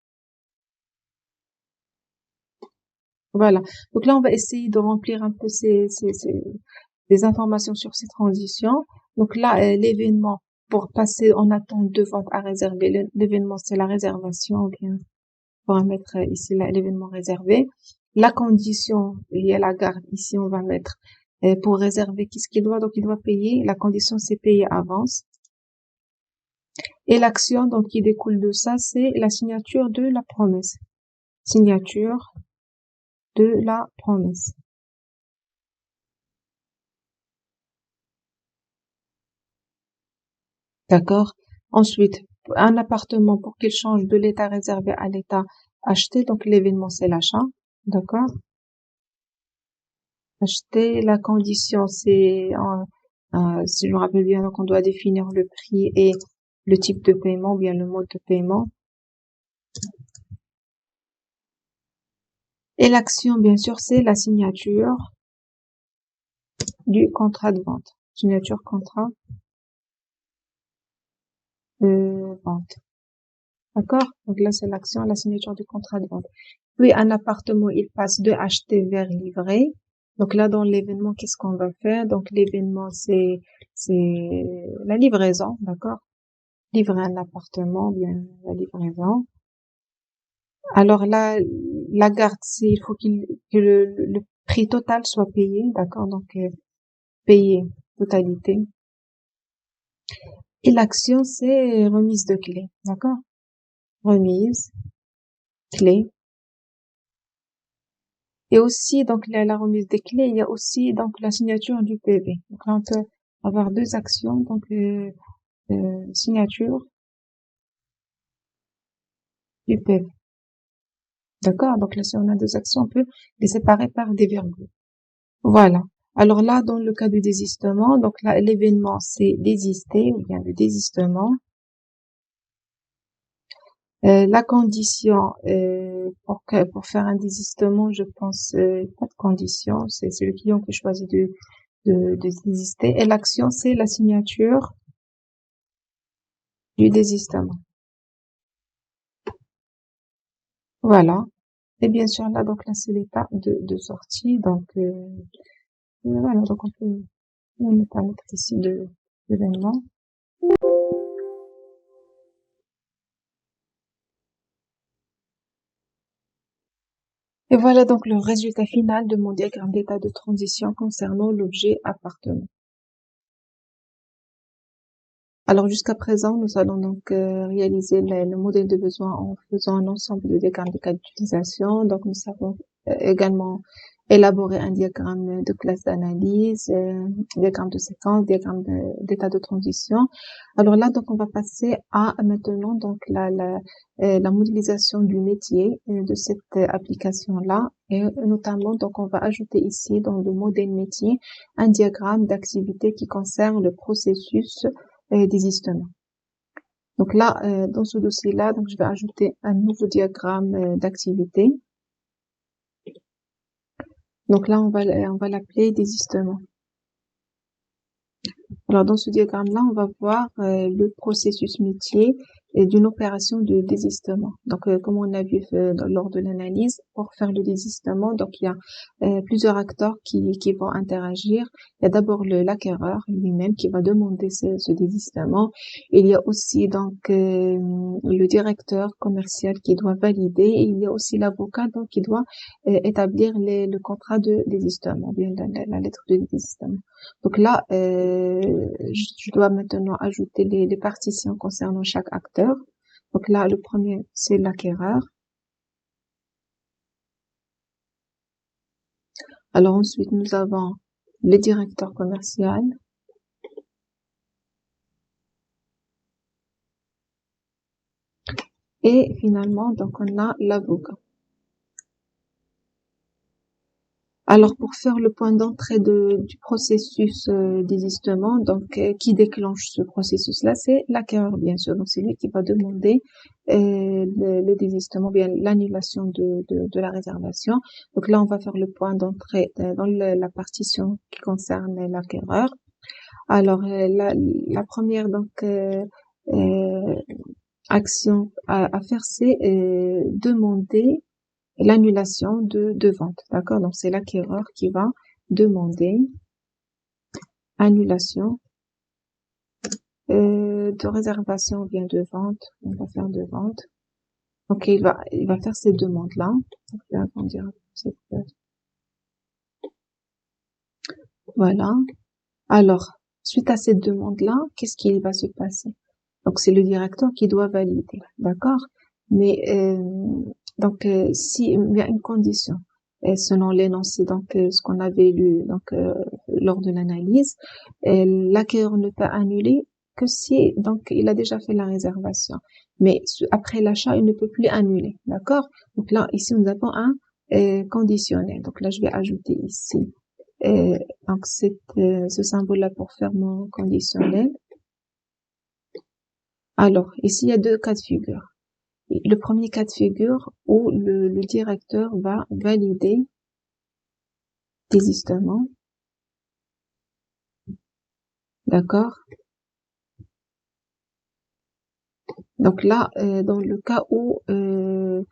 Voilà. Donc là, on va essayer de remplir un peu des informations sur ces transitions. Donc là, l'événement pour passer en attente de vente à réserver, l'événement c'est la réservation, ou bien on va mettre ici l'événement réservé. La condition, il y a la garde ici, on va mettre pour réserver qu'est-ce qu'il doit, donc il doit payer. La condition c'est payer avance. Et l'action donc qui découle de ça, c'est la signature de la promesse. Signature de la promesse. D'accord? Ensuite, un appartement pour qu'il change de l'état réservé à l'état acheté, donc l'événement c'est l'achat. D'accord? Acheter, la condition c'est, si je me rappelle bien, donc on doit définir le prix et le type de paiement, ou bien le mode de paiement. Et l'action, bien sûr, c'est la signature du contrat de vente. Signature contrat de vente. D'accord? Donc là, c'est l'action, la signature du contrat de vente. Puis, un appartement, il passe de acheter vers livrer. Donc là, dans l'événement, qu'est-ce qu'on va faire? Donc, l'événement, c'est la livraison, d'accord? Livrer un appartement, bien, la livraison. Alors là, la garde, c'est, il faut que le prix total soit payé, d'accord? Donc, payer totalité. Et l'action, c'est remise de clé, d'accord? Remise, clé. Et aussi, donc, la remise des clés, il y a aussi, donc, la signature du PV. Donc, là, on peut avoir deux actions, donc, signature du PV. D'accord? Donc, là, si on a deux actions, on peut les séparer par des virgules. Voilà. Alors là, dans le cas du désistement, donc là, l'événement, c'est désister, ou bien le désistement. La condition, pour faire un désistement, je pense, pas de condition, c'est le client qui choisit de désister. Et l'action, c'est la signature du désistement. Voilà. Et bien sûr, là, donc là, c'est l'état de sortie. Donc, voilà, donc on peut mettre ici de l'événement. Et voilà donc le résultat final de mon diagramme d'état de transition concernant l'objet appartement. Alors jusqu'à présent, nous allons donc réaliser le modèle de besoin en faisant un ensemble de diagrammes de cas d'utilisation. Donc nous savons également élaborer un diagramme de classe d'analyse, diagramme de séquence, diagramme d'état de transition. Alors là, donc on va passer à maintenant donc la modélisation du métier de cette application-là, et notamment donc on va ajouter ici dans le modèle métier un diagramme d'activité qui concerne le processus désistement. Donc là, dans ce dossier-là, donc je vais ajouter un nouveau diagramme d'activité. Donc là, on va l'appeler désistement. Alors dans ce diagramme-là, on va voir le processus métier d'une opération de désistement. Donc comme on a vu lors de l'analyse, pour faire le désistement, donc il y a plusieurs acteurs qui vont interagir. Il y a d'abord l'acquéreur lui-même qui va demander ce désistement. Il y a aussi donc le directeur commercial qui doit valider, et il y a aussi l'avocat donc qui doit établir le contrat de désistement, bien la lettre de désistement. Donc là, je dois maintenant ajouter les partitions concernant chaque acteur. Donc là, le premier, c'est l'acquéreur. Alors ensuite, nous avons le directeur commercial. Et finalement, donc on a l'avocat. Alors, pour faire le point d'entrée du processus désistement, donc qui déclenche ce processus-là, c'est l'acquéreur, bien sûr. Donc, c'est lui qui va demander le désistement, bien l'annulation de la réservation. Donc là, on va faire le point d'entrée dans la partition qui concerne l'acquéreur. Alors, la première donc action à faire, c'est demander l'annulation de vente, d'accord? Donc, c'est l'acquéreur qui va demander annulation de réservation ou bien de vente. On va faire de vente. Donc, il va faire ces demandes-là. Donc, je vais agrandir voilà. Alors, suite à cette demande-là, qu'est-ce qui va se passer? Donc, c'est le directeur qui doit valider, d'accord? Mais donc, si il y a une condition, et selon l'énoncé, donc ce qu'on avait lu donc lors de l'analyse, l'acquéreur ne peut annuler que si donc il a déjà fait la réservation. Mais après l'achat, il ne peut plus annuler, d'accord? Donc là, ici, nous avons un conditionnel. Donc là, je vais ajouter ici donc ce symbole-là pour faire mon conditionnel. Alors, ici, il y a deux cas de figure. Le premier cas de figure où le directeur va valider désistement. D'accord? Donc là, dans le cas où le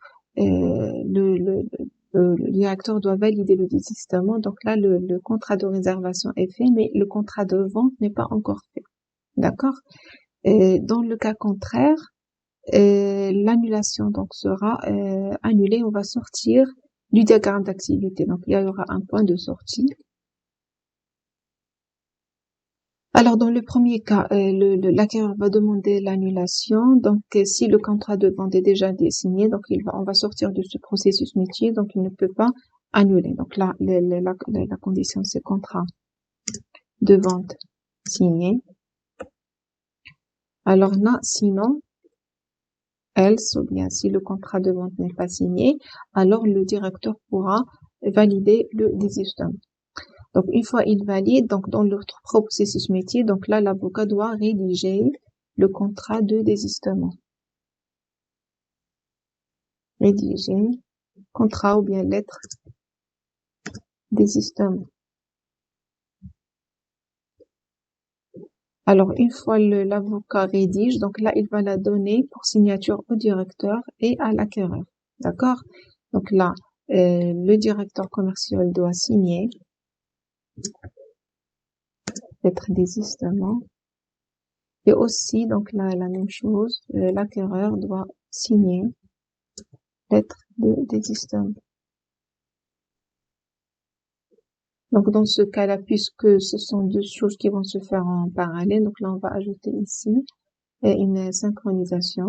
directeur doit valider le désistement, donc là, le contrat de réservation est fait, mais le contrat de vente n'est pas encore fait. D'accord? Dans le cas contraire, l'annulation donc sera annulée. On va sortir du diagramme d'activité. Donc, il y aura un point de sortie. Alors, dans le premier cas, l'acquéreur va demander l'annulation. Donc, si le contrat de vente est déjà signé, donc on va sortir de ce processus métier. Donc, il ne peut pas annuler. Donc là, la condition, c'est contrat de vente signé. Alors là, sinon, else, ou bien si le contrat de vente n'est pas signé, alors le directeur pourra valider le désistement. Donc, une fois il valide, donc dans l'autre processus métier, donc là, l'avocat doit rédiger le contrat de désistement. Rédiger contrat ou bien lettre désistement. Alors, une fois l'avocat rédige, donc là, il va la donner pour signature au directeur et à l'acquéreur. D'accord? Donc là, le directeur commercial doit signer lettre désistement. Et aussi, donc là, la même chose, l'acquéreur doit signer lettre de désistement. Donc, dans ce cas-là, puisque ce sont deux choses qui vont se faire en parallèle, donc là, on va ajouter ici une synchronisation.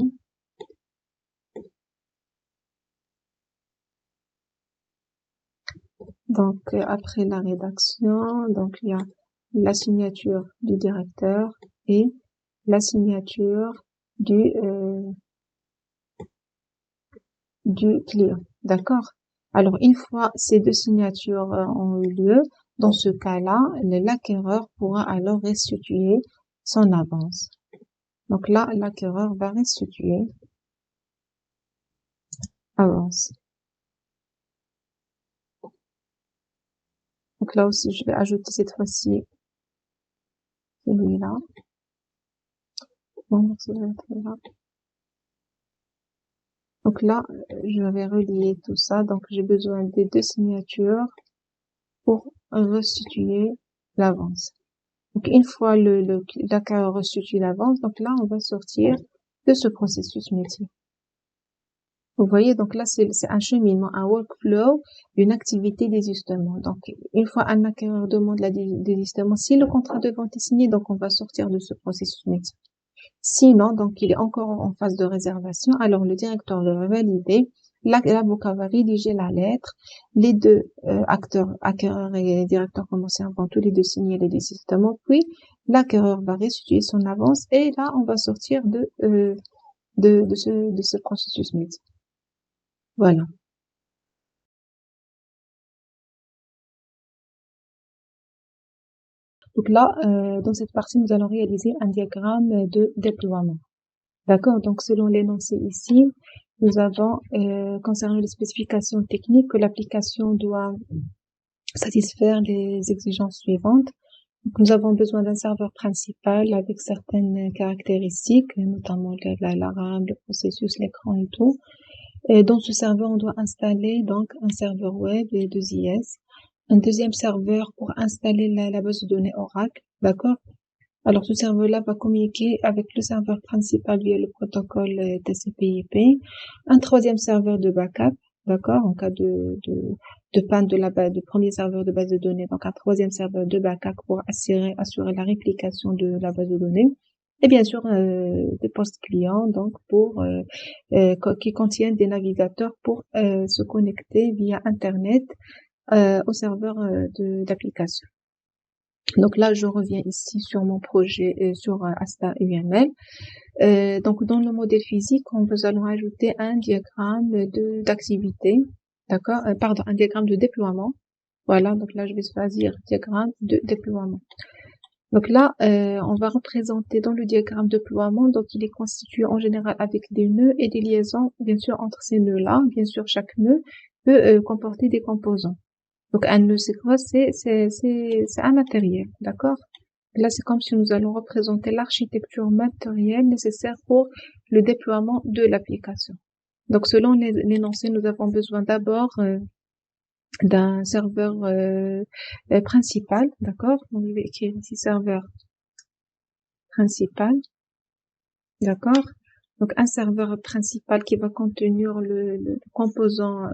Donc, après la rédaction, donc il y a la signature du directeur et la signature du client. D'accord? Alors, une fois ces deux signatures ont eu lieu, dans ce cas-là, l'acquéreur pourra alors restituer son avance. Donc là, l'acquéreur va restituer avance. Donc là aussi, je vais ajouter cette fois-ci celui-là. Bon, c'est là. Donc là, je vais relier tout ça. Donc j'ai besoin des deux signatures pour restituer l'avance. Donc une fois l'acquéreur restitue l'avance, donc là on va sortir de ce processus métier. Vous voyez, donc là c'est un cheminement, un workflow d'une activité désistement. Donc une fois un acquéreur demande la désistement, si le contrat de vente est signé, donc on va sortir de ce processus métier. Sinon, donc il est encore en phase de réservation, alors le directeur va valider, l'avocat va rédiger la lettre, les deux acteurs, acquéreur et directeur commercial, vont tous les deux signer les désistements, puis l'acquéreur va restituer son avance et là on va sortir de ce processus métier. Voilà. Donc là, dans cette partie, nous allons réaliser un diagramme de déploiement. D'accord? Donc, selon l'énoncé ici, nous avons, concernant les spécifications techniques, que l'application doit satisfaire les exigences suivantes. Donc, nous avons besoin d'un serveur principal avec certaines caractéristiques, notamment la RAM, le processus, l'écran et tout. Et dans ce serveur, on doit installer donc un serveur web et deux IS. Un deuxième serveur pour installer la base de données Oracle. D'accord? Alors, ce serveur-là va communiquer avec le serveur principal via le protocole TCP/IP. Un troisième serveur de backup, d'accord, en cas de panne de la base, de premier serveur de base de données. Donc, un troisième serveur de backup pour assurer la réplication de la base de données. Et bien sûr, des postes clients, donc qui contiennent des navigateurs pour se connecter via Internet au serveur d'application. Donc là, je reviens ici sur mon projet sur Asta UML. Donc dans le modèle physique, nous allons ajouter un diagramme d'activité, d'accord, pardon, un diagramme de déploiement. Voilà, donc là je vais choisir diagramme de déploiement. Donc là, on va représenter dans le diagramme de déploiement, donc il est constitué en général avec des nœuds et des liaisons, bien sûr entre ces nœuds-là, bien sûr chaque nœud peut comporter des composants. Donc un nœud, c'est quoi? C'est un matériel, d'accord? Là, c'est comme si nous allons représenter l'architecture matérielle nécessaire pour le déploiement de l'application. Donc, selon l'énoncé, nous avons besoin d'abord d'un serveur principal, d'accord? Donc, je vais écrire ici serveur principal, d'accord? Donc, un serveur principal qui va contenir le composant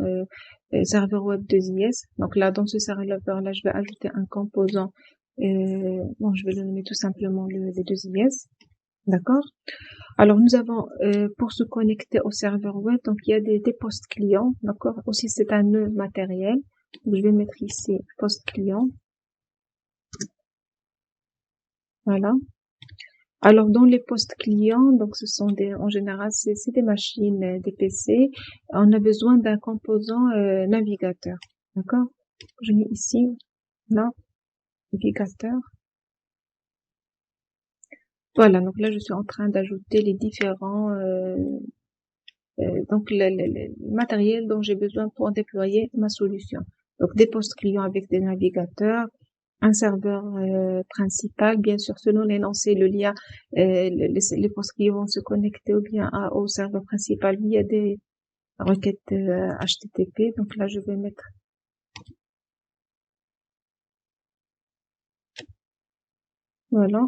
serveur web 2IS. Donc là, dans ce serveur-là, je vais ajouter un composant. Bon, je vais le nommer tout simplement le 2IS. D'accord? Alors, nous avons, pour se connecter au serveur web, donc il y a des postes clients. D'accord? Aussi, c'est un nœud matériel. Donc, je vais mettre ici poste client. Voilà. Alors, dans les postes clients, donc ce sont en général, c'est des machines, des PC. On a besoin d'un composant navigateur. D'accord? Je mets ici, là, navigateur. Voilà, donc là, je suis en train d'ajouter les différents, donc le matériel dont j'ai besoin pour déployer ma solution. Donc, des postes clients avec des navigateurs, un serveur principal, bien sûr, selon l'énoncé, le lien, les postes clients vont se connecter ou bien au serveur principal via des requêtes HTTP. Donc là, je vais mettre voilà.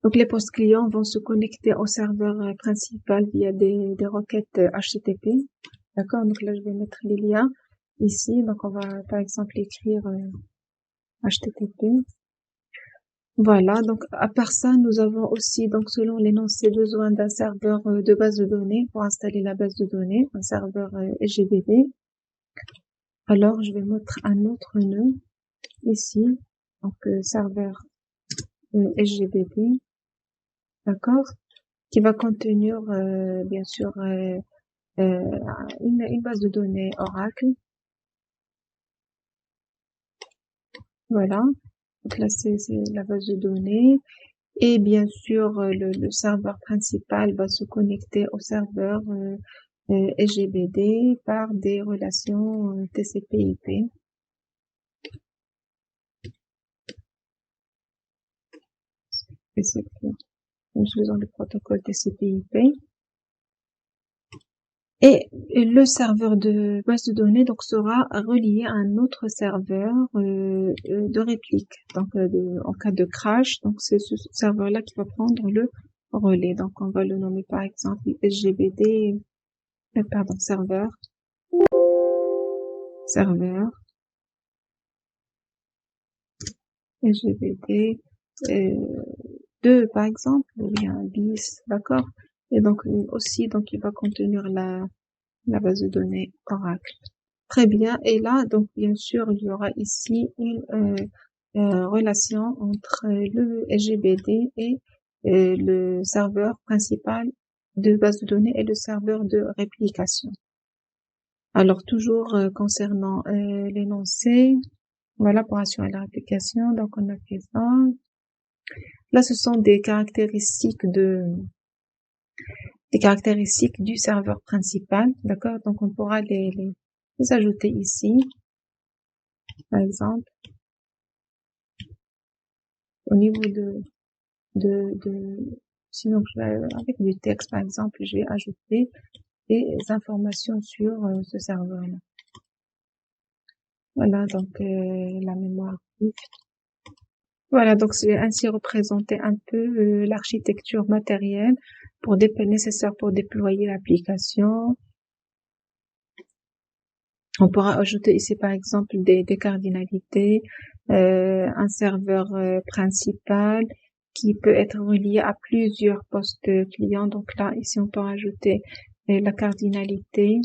Donc les postes clients vont se connecter au serveur principal via des requêtes HTTP. D'accord? Donc là, je vais mettre les liens ici. Donc on va par exemple écrire HTTP. Voilà, donc à part ça, nous avons aussi, donc selon l'énoncé, besoin d'un serveur de base de données pour installer la base de données, un serveur SGBD. Alors, je vais mettre un autre nœud ici, donc serveur SGBD, d'accord, qui va contenir bien sûr une base de données Oracle. Voilà, donc là c'est la base de données. Et bien sûr, le serveur principal va se connecter au serveur SGBD par des relations TCP/IP. En utilisant le protocole TCP/IP. Et le serveur de base de données donc sera relié à un autre serveur de réplique. Donc en cas de crash, donc c'est ce serveur-là qui va prendre le relais. Donc on va le nommer par exemple SGBD, pardon, serveur SGBD 2 par exemple, ou bien bis, d'accord. Et donc aussi donc il va contenir la base de données Oracle. Très bien. Et là, donc, bien sûr, il y aura ici une relation entre le SGBD et le serveur principal de base de données et le serveur de réplication. Alors, toujours concernant l'énoncé, voilà, pour assurer la réplication, donc on a fait ça. Là, ce sont des caractéristiques du serveur principal, d'accord? Donc, on pourra les ajouter ici, par exemple, au niveau sinon, avec du texte, par exemple, je vais ajouter des informations sur ce serveur-là. Voilà, donc la mémoire vive. Voilà, donc j'ai ainsi représenté un peu l'architecture matérielle nécessaire pour déployer l'application. On pourra ajouter ici, par exemple, des cardinalités, un serveur principal qui peut être relié à plusieurs postes clients. Donc là, ici, on peut rajouter la cardinalité.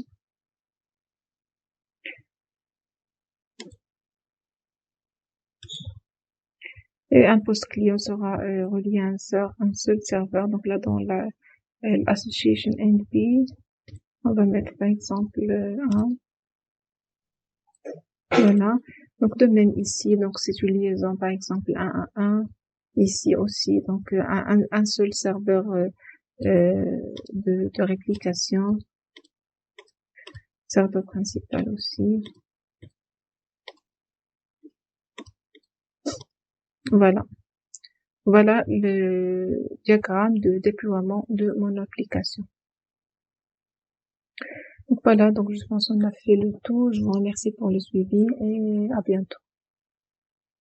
Et un poste client sera relié à un seul serveur. Donc là, dans l'association NB, on va mettre par exemple 1. Voilà. Donc de même ici, donc c'est une liaison par exemple 1 à 1. Ici aussi, donc un seul serveur de réplication, serveur principal aussi. Voilà. Voilà le diagramme de déploiement de mon application. Donc voilà, donc je pense qu'on a fait le tour. Je vous remercie pour le suivi et à bientôt.